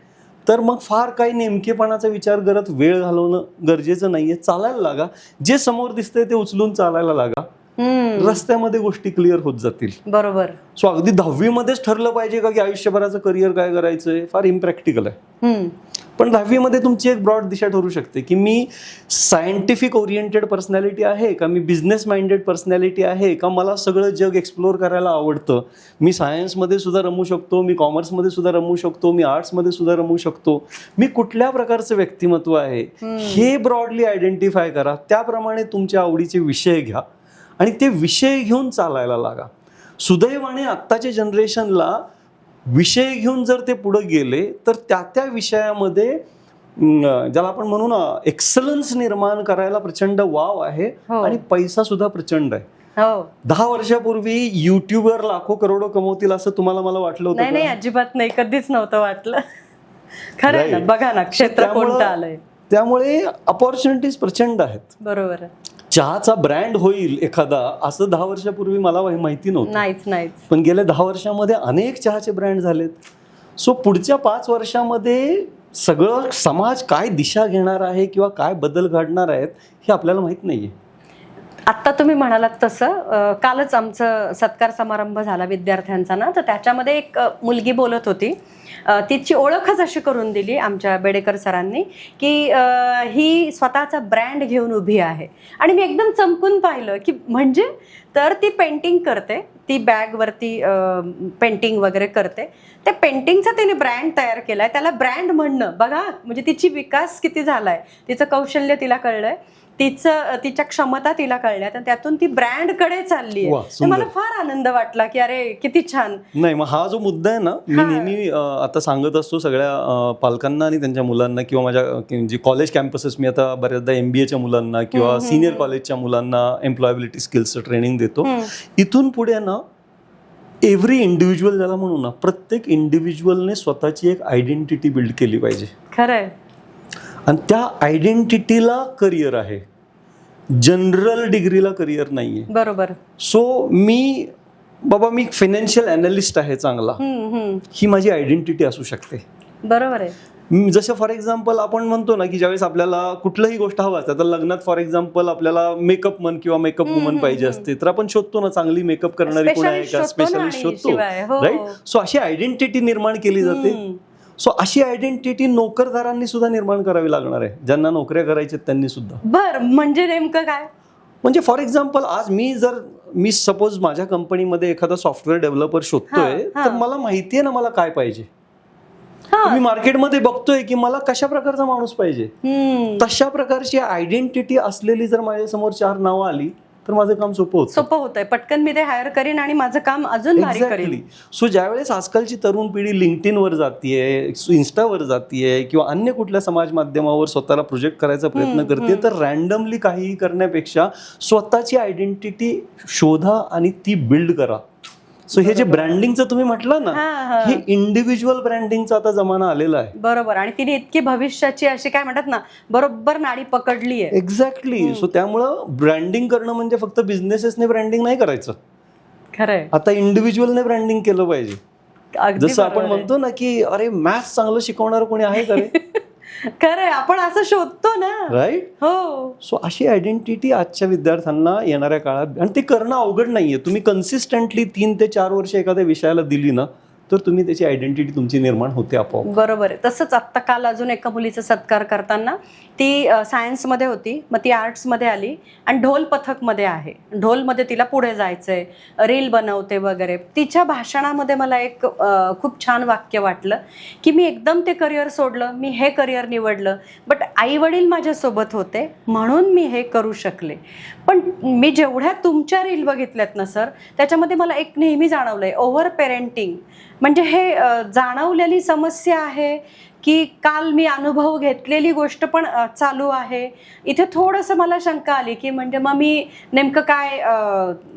तर मग फार काही नेमकेपणाचा विचार करत वेळ घालवणं गरजेचं नाहीये. चालायला लागा, जे समोर दिसतंय ते उचलून चालायला लागा, रस्त्यामध्ये गोष्टी क्लिअर होत जातील. बरोबर. सो अगदी 10वी मध्येच ठरलं पाहिजे का की आयुष्यभराचं करिअर काय करायचंय, फार इम्प्रॅक्टिकल आहे. पण 10वी मध्ये तुमची एक ब्रॉड दिशा ठरू शकते की मी सायंटिफिक ओरिएंटेड पर्सनॅलिटी आहे का, मी बिझनेस माइंडेड पर्सनॅलिटी आहे का, मला सगळं जग एक्सप्लोर करायला आवडतं, मी सायन्समध्ये सुद्धा रमू शकतो, मी कॉमर्समध्ये सुद्धा रमू शकतो, मी आर्ट्समध्ये सुद्धा रमू शकतो, मी कुठल्या प्रकारचं व्यक्तिमत्व आहे हे ब्रॉडली आयडेंटिफाय करा. त्याप्रमाणे तुमच्या आवडीचे विषय घ्या आणि ते विषय घेऊन चालायला लागा. सुदैवाने आत्ताच्या जनरेशनला विषय घेऊन जर ते पुढे गेले तर त्या विषयामध्ये ज्याला आपण म्हणू ना एक्सलन्स निर्माण करायला प्रचंड वाव आहे आणि पैसा सुद्धा प्रचंड आहे. 10 वर्षापूर्वी युट्यूबवर लाखो करोडो कमवतील असं तुम्हाला मला वाटलं होतं? नाही, अजिबात नाही, कधीच नव्हतं वाटलं. खरं ना, बघा ना क्षेत्र कोणतं आलंय. त्यामुळे अपॉर्च्युनिटीज प्रचंड आहेत. बरोबर. चहाचा ब्रँड होईल एखादा असं 10 वर्षापूर्वी मला माहिती नव्हतं, नाहीच. पण गेल्या 10 वर्षामध्ये अनेक चहाचे ब्रँड झालेत. सो पुढच्या 5 वर्षामध्ये सगळं समाज काय दिशा घेणार आहे किंवा काय बदल घडणार आहेत हे आपल्याला माहित नाहीये. आत्ता तुम्ही म्हणालात तसं कालच आमचं सत्कार समारंभ झाला विद्यार्थ्यांचा ना, तर त्याच्यामध्ये एक मुलगी बोलत होती, तिची ओळखच अशी करून दिली आमच्या बेडेकर सरांनी की ही स्वतःचा ब्रँड घेऊन उभी आहे. आणि मी एकदम चमकून पाहिलं की म्हणजे तर ती पेंटिंग करते, ती बॅगवरती पेंटिंग वगैरे करते, त्या पेंटिंगचा तिने ब्रँड तयार केलाय, त्याला ब्रँड म्हणणं बघा म्हणजे तिची विकास किती झालाय, तिचं कौशल्य तिला कळलंय, तिच्या क्षमता तिला कळल्या, तर त्यातून ती ब्रँड कडे चालली आहे. मला फार आनंद वाटला की अरे किती छान. नाही, मग हा जो मुद्दा आहे ना, मी नेहमी आता सांगत असतो सगळ्या पालकांना आणि त्यांच्या मुलांना, किंवा माझ्या जे कॉलेज कॅम्पसेस मी आता बऱ्याचदा MBAच्या मुलांना किंवा सिनियर कॉलेजच्या मुलांना एम्प्लॉयबिलिटी स्किल्सचं ट्रेनिंग देतो. इथून पुढे ना एव्हरी इंडिव्हिज्युअल ज्याला म्हणू ना, प्रत्येक इंडिव्हिज्युअलने स्वतःची एक आयडेंटिटी बिल्ड केली पाहिजे. खरंय. आणि त्या आयडेंटिटीला करिअर आहे, जनरल डिग्रीला करिअर नाहीये. बरोबर. सो मी फायनान्शियल अनालिस्ट आहे चांगला, ही माझी आयडेंटिटी असू शकते. बरोबर आहे. जसं फॉर एक्झाम्पल आपण म्हणतो ना की ज्यावेळेस आपल्याला कुठलंही गोष्ट हवं असतं, तर लग्नात फॉर एक्झाम्पल आपल्याला मेकअप मन किंवा मेकअप वुमन पाहिजे असते, तर आपण शोधतो ना चांगली मेकअप करणारी कोण आहे का, स्पेशलिस्ट शोधतो, राईट? सो अशी आयडेंटिटी निर्माण केली जाते. सो अशी आयडेंटिटी नोकरदारांनी सुद्धा निर्माण करावी लागणार आहे, ज्यांना नोकऱ्या करायच्या त्यांनी सुद्धा. बर, म्हणजे नेमकं काय? म्हणजे फॉर एक्झाम्पल आज मी सपोज माझ्या कंपनीमध्ये एखादा सॉफ्टवेअर डेव्हलपर शोधतोय, तर मला माहितीये ना मला काय पाहिजे. मी मार्केटमध्ये बघतोय की मला कशा प्रकारचा माणूस पाहिजे, तशा प्रकारची आयडेंटिटी असलेली जर माझ्या समोर 4 नावं आली तर माझं काम सोपं होतंय. पटकन मी ते हायर करीन आणि माझं काम अजून भारी करीन. सो ज्यावेळेस आजकालची तरुण पिढी लिंक्डइनवर जातीये, इन्स्टावर जातीये किंवा अन्य कुठल्या समाज माध्यमावर स्वतःला प्रोजेक्ट करायचा प्रयत्न करते, तर रॅन्डमली काहीही करण्यापेक्षा स्वतःची आयडेंटिटी शोधा आणि ती बिल्ड करा. सो हे जे ब्रँडिंगचं तुम्ही म्हटलं ना, हा. हे इंडिव्हिज्युअल ब्रँडिंगचा आता जमाना आलेला आहे. बरोबर. आणि तिने इतकी भविष्याची अशी काय म्हणतात ना, बरोबर नाडी पकडली आहे. एक्झॅक्टली. सो त्यामुळं ब्रँडिंग करणं म्हणजे फक्त बिझनेसेसने ब्रँडिंग नाही करायचं, खरंय. आता इंडिव्हिज्युअलने ब्रँडिंग केलं पाहिजे. अगदी जसं आपण बरोबर आहे. म्हणतो ना की अरे मॅथ्स चांगलं शिकवणार कोणी आहे का रे? खरंय, आपण असं शोधतो ना. राईट. हो. सो अशी आयडेंटिटी आजच्या विद्यार्थ्यांना येणाऱ्या काळात, आणि ते करणं अवघड नाहीये. तुम्ही कन्सिस्टंटली 3 ते 4 वर्ष एखाद्या विषयाला दिली ना, तर तुम्ही त्याची आयडेंटिटी तुमची निर्माण होते आपोआप. बरोबर आहे. तसंच आत्ता काल अजून एका मुलीचा सत्कार करताना ती सायन्समध्ये होती, मग ती आर्ट्समध्ये आली आणि ढोल पथकमध्ये आहे. ढोलमध्ये तिला पुढे जायचंय, रील बनवते वगैरे. तिच्या भाषणामध्ये मला एक खूप छान वाक्य वाटलं की मी एकदम ते करिअर सोडलं, मी हे करिअर निवडलं, बट आई वडील माझ्यासोबत होते म्हणून मी हे करू शकले. पण मी जेवढ्या तुमच्या रील बघितल्यात ना सर, त्याच्यामध्ये मला एक नेहमी जाणवलंय, ओव्हर पेरेंटिंग. म्हणजे हे जाणवलेली समस्या आहे की काल मी अनुभव घेतलेली गोष्ट पण चालू आहे. इथे थोडंसं मला शंका आली की म्हणजे मग मी नेमकं काय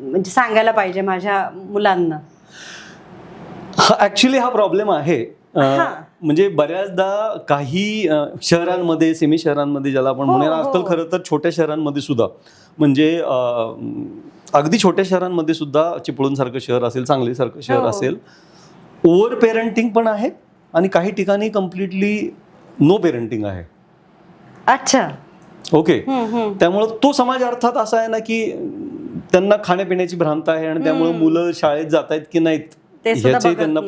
म्हणजे सांगायला पाहिजे माझ्या मुलांना. ऍक्च्युली हा प्रॉब्लेम आहे. म्हणजे बऱ्याचदा काही शहरांमध्ये, सेमी शहरांमध्ये ज्याला आपण म्हणूया, आजकाल खरं तर छोट्या शहरांमध्ये सुद्धा, म्हणजे अगदी छोट्या शहरांमध्ये सुद्धा, चिपळूणसारखं शहर असेल, सांगलीसारखं शहर असेल, ओव्हर पेरेंटिंग पण आहे आणि काही ठिकाणी कम्प्लिटली नो पेरेंटिंग आहे. अच्छा. ओके. त्यामुळं तो समाज अर्थात असा आहे ना की त्यांना खाण्यापिण्याची भ्रांत आहे आणि त्यामुळे मुलं शाळेत जात आहेत की नाहीत ह्याची त्यांना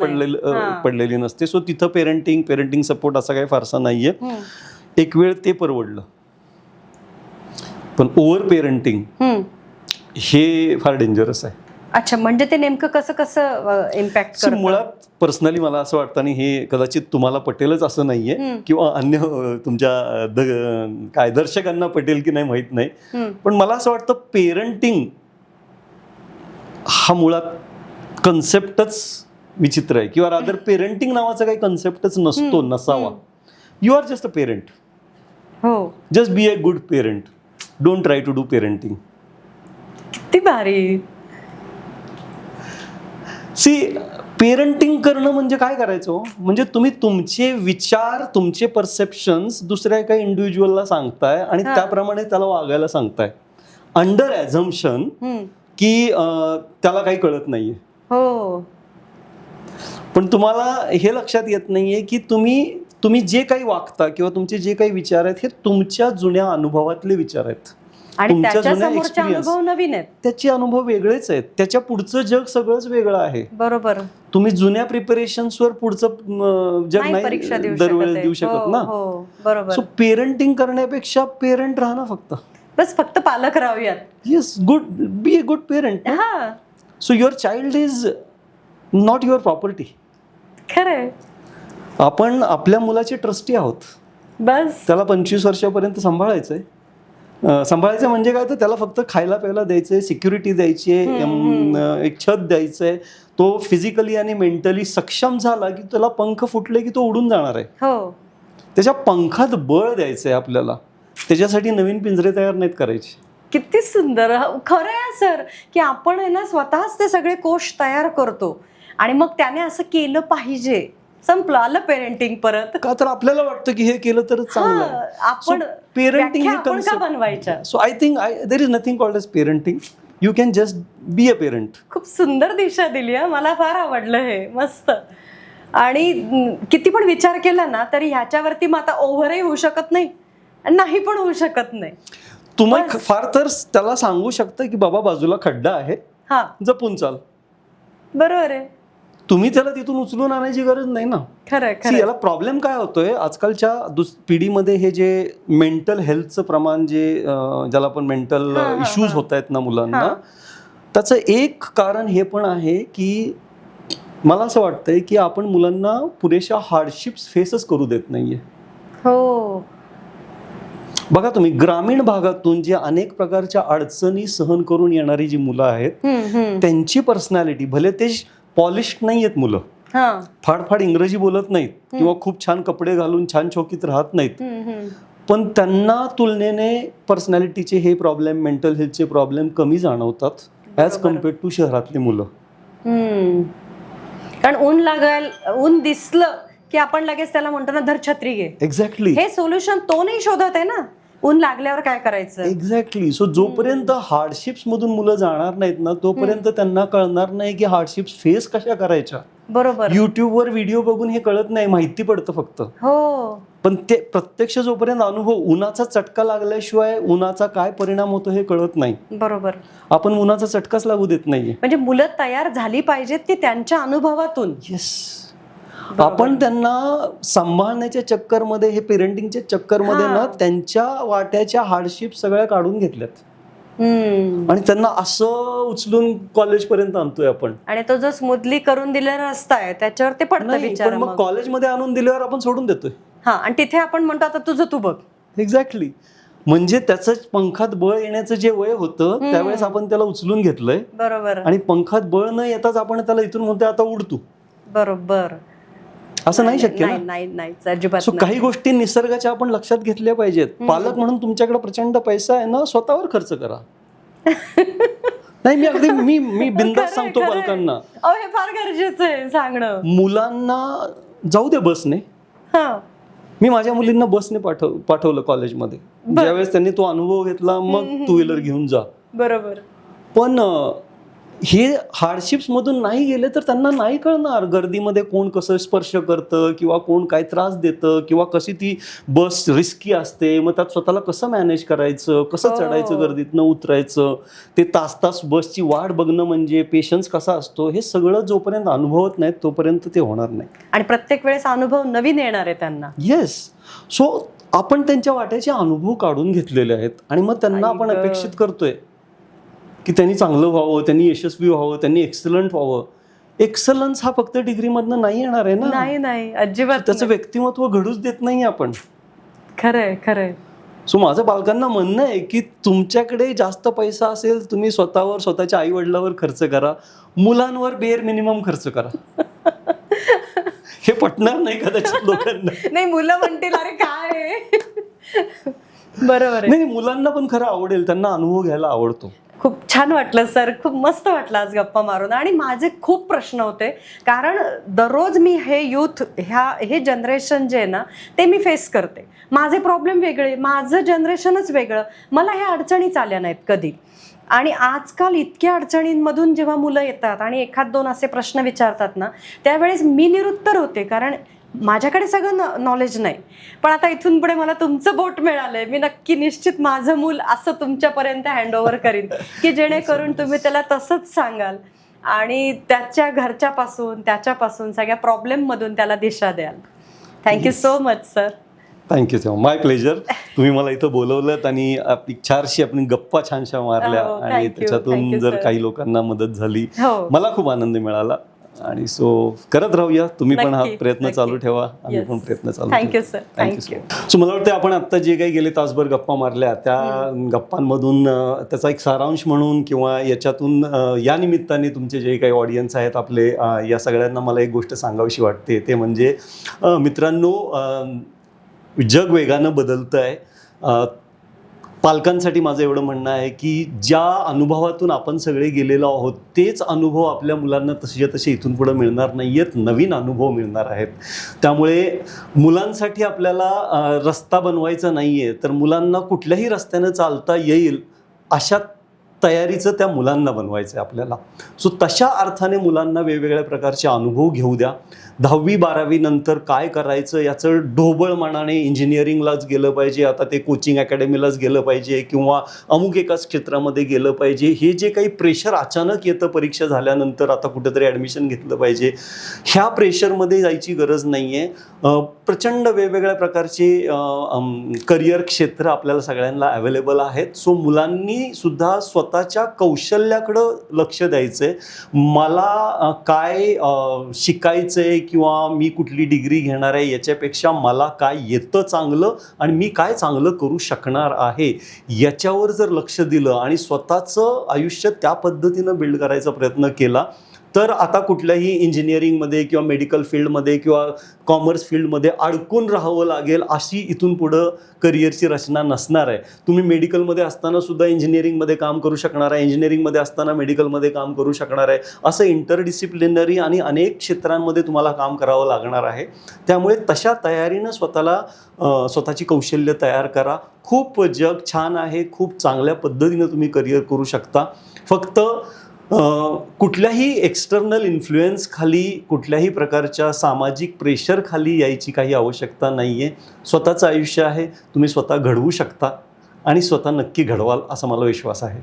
पडलेली नसते. सो तिथं पेरेंटिंग सपोर्ट असा काही फारसा नाहीये. एक वेळ ते परवडलं, पण ओव्हर पेरेंटिंग हे फार डेंजरस आहे. अच्छा. म्हणजे ते नेमकं कसं इम्पॅक्ट करतं? मुळात पर्सनली मला असं वाटतं, आणि हे कदाचित तुम्हाला पटेलच असं नाहीये किंवा अन्य तुमच्या काय दर्शकांना पटेल की नाही माहित नाही, पण मला असं वाटतं पेरेंटिंग हा मुळात कन्सेप्टच विचित्र आहे, किंवा रादर पेरेंटिंग नावाचा काही कन्सेप्टच नसावा. You are just a parent. हो. Just be a good parent. Don't try to do parenting. किती भारी. सी, पेरेंटिंग करणं म्हणजे काय करायचं? म्हणजे तुम्ही तुमचे विचार, तुमचे परसेप्शन्स दुसऱ्या एका इंडिव्हिज्युअलला सांगताय आणि त्याप्रमाणे त्याला वागायला सांगताय, अंडर ॲझम्पशन की त्याला काही कळत नाहीये. हो. पण तुम्हाला हे लक्षात येत नाहीये की तुम्ही जे काही वागता किंवा तुमचे जे काही विचार आहेत हे तुमच्या जुन्या अनुभवातले विचार आहेत, आणि त्याच्या समोरचे अनुभव नवीन आहेत, त्याचे अनुभव वेगळेच आहेत, त्याच्या पुढचं जग सगळंच वेगळं आहे. बरोबर. तुम्ही जुन्या प्रिपरेशन्सवर पुढचं जग नाही दरवेळेस देऊ शकत ना. बरोबर. सो पेरेंटिंग करण्यापेक्षा पेरेंट राहणं फक्त पालक राहूयात. Yes, good, be a good parent. So your child is not your property. खरंय. आपण आपल्या मुलाचे ट्रस्टी आहोत. बस त्याला 25 वर्षापर्यंत सांभाळायचंय. सांभाळायचं म्हणजे काय, तर त्याला फक्त खायला प्यायला द्यायचंय, सिक्युरिटी द्यायची, एक छत द्यायचंय. तो फिजिकली आणि मेंटली सक्षम झाला की त्याला पंख फुटले की तो उडून जाणार आहे. हो. त्याच्या पंखात बळ द्यायचंय आपल्याला. त्याच्यासाठी नवीन पिंजरे तयार नाहीत करायचे. किती सुंदर. खरं आहे सर की आपण आहे ना स्वतःच ते सगळे कोश तयार करतो आणि मग त्याने असं केलं पाहिजे. संपलं, आलं पेरेंटिंग परत. का तर आपल्याला वाटतं की हे केलं तर चांगलं. आपण पेरेंटिंग आपण का बनवायच्या? So I think there is nothing called as parenting. You can just be a parent. खूप सुंदर दिशा दिली आहे. मला फार आवडलं हे. मस्त. आणि किती पण विचार केला ना तरी ह्याच्यावरती मग आता ओव्हरही होऊ शकत नाही पण होऊ शकत नाही. तुम्ही फार तर त्याला सांगू शकता की बाबा बाजूला खड्डा आहे, जपून चाल. बरोबर आहे. तुम्ही त्याला तिथून उचलून आणायची गरज नाही ना. खरं. याला प्रॉब्लेम काय होतोय आजकालच्या पिढीमध्ये, हे जे मेंटल हेल्थचं प्रमाण, जे ज्याला आपण मेंटल इश्यूज होत आहेत ना मुलांना, त्याचं एक कारण हे पण आहे की मला असं वाटतंय की आपण मुलांना पुरेशा हार्डशिप्स फेसच करू देत नाहीये. हो. बघा तुम्ही, ग्रामीण भागातून जे अनेक प्रकारच्या अडचणी सहन करून येणारी जी मुलं आहेत, त्यांची पर्सनॅलिटी, भले ते पॉलिश्ड नाही आहेत मुलं, फाड इंग्रजी बोलत नाहीत किंवा खूप छान कपडे घालून छान चौकीत राहत नाहीत, पण त्यांना तुलनेने पर्सनॅलिटीचे हे प्रॉब्लेम, मेंटल हेल्थचे प्रॉब्लेम कमी जाणवतात ॲज कम्पेअर्ड टू शहरातली मुलं. कारण ऊन दिसलं की आपण लगेच त्याला म्हणतो ना धर छत्री घे. एक्झॅक्टली, हे सोल्युशन तो नाही शोधत आहे ना, ऊन लागल्यावर काय करायचं. एक्झॅक्टली. सो जोपर्यंत हार्डशिप्स मधून मुलं जाणार नाहीत ना, तोपर्यंत त्यांना कळणार नाही की हार्डशिप्स फेस कशा करायच्या. बरोबर. युट्यूबवर व्हिडिओ बघून हे कळत नाही, माहिती पडतं फक्त. हो. पण ते प्रत्यक्ष जोपर्यंत अनुभव, उन्हाचा चटका लागल्याशिवाय उन्हाचा काय परिणाम होतो हे कळत नाही. बरोबर. आपण उन्हाचा चटकाच लागू देत नाहीये. म्हणजे मुलं तयार झाली पाहिजेत ती त्यांच्या अनुभवातून. येस. आपण त्यांना सांभाळण्याच्या चक्करमध्ये, हे पेरेंटिंगच्या चक्करमध्ये ना, त्यांच्या वाट्याच्या हार्डशिप सगळ्या काढून घेतल्यात आणि त्यांना असं उचलून कॉलेज पर्यंत आणतोय आपण. आणि तो जो स्मूथली करून दिलेला रस्ता आहे त्याच्यावर ते पडतं बिचारं. मग कॉलेजमध्ये आणून दिल्यावर आपण सोडून देतोय. आणि तिथे आपण म्हणतो आता तुझं तू बघ. एक्झॅक्टली. म्हणजे त्याचं पंखात बळ येण्याचं जे वय होतं त्यावेळेस आपण त्याला उचलून घेतलंय. बरोबर. आणि पंखात बळ न येताच आपण त्याला इथून म्हणतोय आता उडतो. बरोबर. असं नाही शक्य ना. नाही अजिबात. सो काही गोष्टी निसर्गाच्या आपण लक्षात घेतल्या पाहिजेत. पालक म्हणून तुमच्याकडे प्रचंड पैसा आहे ना, स्वतःवर खर्च करा. नाही, मी अगदी मी बिनधास्त सांगतो पालकांना. हे फार गरजेचं आहे सांगणं. मुलांना जाऊ दे बसने. मी माझ्या मुलींना बसने पाठवलं कॉलेजमध्ये. ज्यावेळेस त्यांनी तो अनुभव घेतला, मग टू व्हीलर घेऊन जा. बरोबर. पण हे हार्डशिप्स मधून नाही गेले तर त्यांना नाही कळणार गर्दीमध्ये कोण कसं स्पर्श करतं, किंवा कोण काय त्रास देतं, किंवा कशी ती बस रिस्की असते. मग त्यात स्वतःला कसं मॅनेज करायचं, कसं चढायचं, गर्दीतनं उतरायचं, ते तास बसची वाट बघणं म्हणजे पेशन्स कसा असतो, हे सगळं जोपर्यंत अनुभवत नाहीत तोपर्यंत ते होणार नाही. आणि प्रत्येक वेळेस अनुभव नवीन येणार आहे त्यांना. येस. सो आपण त्यांच्या वाट्याचे अनुभव काढून घेतलेले आहेत आणि मग त्यांना आपण अपेक्षित करतोय की त्यांनी चांगलं व्हावं, त्यांनी यशस्वी व्हावं, त्यांनी एक्सलंट व्हावं. एक्सलन्स हा फक्त डिग्रीमधनं नाही येणार आहे ना. नाही अजिबात. त्याचं व्यक्तिमत्व घडूच देत नाही आपण. खरंय. सो माझं पालकांना म्हणणं आहे की तुमच्याकडे जास्त पैसा असेल, तुम्ही स्वतःवर, स्वतःच्या आई वडिलांवर खर्च करा, मुलांवर बेअर मिनिमम खर्च करा. हे पटणार नाही कदाचित लोकांना. नाही, मुलं म्हणतील अरे काय. बरोबर आहे. नाही, मुलांना पण खरं आवडेल, त्यांना अनुभव घ्यायला आवडतो. खूप छान वाटलं सर, खूप मस्त वाटलं आज गप्पा मारून. आणि माझे खूप प्रश्न होते, कारण दररोज मी हे जनरेशन जे आहे ना ते मी फेस करते. माझे प्रॉब्लेम वेगळे, माझं जनरेशनच वेगळं, मला ह्या अडचणीच आल्या नाहीत कधी. आणि आजकाल इतक्या अडचणींमधून जेव्हा मुलं येतात आणि एखाद दोन असे प्रश्न विचारतात ना, त्यावेळेस मी निरुत्तर होते, कारण माझ्याकडे सगळं नॉलेज नाही. पण आता इथून पुढे मला तुमचं बोट मिळालंय, मी नक्की निश्चित माझं मूल असं तुमच्यापर्यंत हँडओव्हर करीन की जेणेकरून तुम्ही त्याला तसंच सांगाल आणि त्याच्यापासून सगळ्या प्रॉब्लेम मधून त्याला दिशा द्याल. Thank you so much sir. Thank you. My pleasure. तुम्ही मला इथं बोलवलं आणि छानशी आपण गप्पा छानशा मारल्या आणि त्याच्यातून जर काही लोकांना मदत झाली, मला खूप आनंद मिळाला. आणि सो करत राहूया. तुम्ही पण हा प्रयत्न चालू ठेवा, आम्ही पण प्रयत्न चालू. Thank you sir. थँक्यू. सो मला वाटतं आपण आता जे काही गेले तासभर गप्पा मारल्या, त्या गप्पांमधून त्याचा एक सारांश म्हणून किंवा याच्यातून या निमित्ताने तुमचे जे काही ऑडियन्स आहेत आपले, या सगळ्यांना मला एक गोष्ट सांगावीशी वाटते. ते म्हणजे मित्रांनो, जग वेगानं बदलतं आहे. पालकांसाठी माझं एवढं म्हणणं आहे की ज्या अनुभवातून आपण सगळे गेलेलो आहोत तेच अनुभव आपल्या मुलांना तसे इथून पुढे मिळणार नाही आहेत, नवीन अनुभव मिळणार आहेत. त्यामुळे मुलांसाठी आपल्याला रस्ता बनवायचा नाही आहे, तर मुलांना कुठल्याही रस्त्यानं चालता येईल अशा तयारीचं त्या मुलांना बनवायचं आहे आपल्याला. सो तशा अर्थाने मुलांना वेगवेगळ्या प्रकारचे अनुभव घेऊ द्या. 10वी-12वी नंतर काय करायचं याचं ढोबळमानाने इंजिनिअरिंगलाच गेलं पाहिजे, आता ते कोचिंग अकॅडमीलाच गेलं पाहिजे, किंवा अमुक एकाच क्षेत्रामध्ये गेलं पाहिजे, हे जे काही प्रेशर अचानक येतं परीक्षा झाल्यानंतर, आता कुठेतरी ॲडमिशन घेतलं पाहिजे, ह्या प्रेशरमध्ये जायची गरज नाही आहे. प्रचंड वेगवेगळ्या प्रकारचे करिअर क्षेत्र आपल्याला सगळ्यांना अवेलेबल आहेत. सो मुलांनी सुद्धा स्वतःच्या कौशल्याकडं लक्ष द्यायचं आहे. मला काय शिकायचं आहे किंवा मी कुठली डिग्री घेणार आहे याच्यापेक्षा मला काय येतं चांगलं आणि मी काय चांगलं करू शकणार आहे याच्यावर जर लक्ष दिलं आणि स्वतःचं आयुष्य त्या पद्धतीनं बिल्ड करायचा प्रयत्न केला तर आता कुठल्याही इंजिनिअरिंगमध्ये किंवा मेडिकल फील्डमध्ये किंवा कॉमर्स फील्डमध्ये अडकून राहावं लागेल अशी इथून पुढं करिअरची रचना नसणार आहे. तुम्ही मेडिकलमध्ये असताना सुद्धा इंजिनिअरिंगमध्ये काम करू शकणार आहे, इंजिनिअरिंगमध्ये असताना मेडिकलमध्ये काम करू शकणार आहे. असं इंटरडिसिप्लिनरी आणि अनेक क्षेत्रांमध्ये तुम्हाला काम करावं लागणार आहे. त्यामुळे तशा तयारीनं स्वतःची कौशल्य तयार करा. खूप जग छान आहे, खूप चांगल्या पद्धतीनं तुम्ही करिअर करू शकता. फक्त कुठल्याही एक्सटर्नल इन्फ्लुएन्स खाली, कुठल्याही प्रकारच्या सामाजिक प्रेशर खाली यायची काही आवश्यकता नाही आहे. स्वतःचं आयुष्य आहे, तुम्ही स्वतः घडवू शकता आणि स्वतः नक्की घडवाल असा मला विश्वास आहे.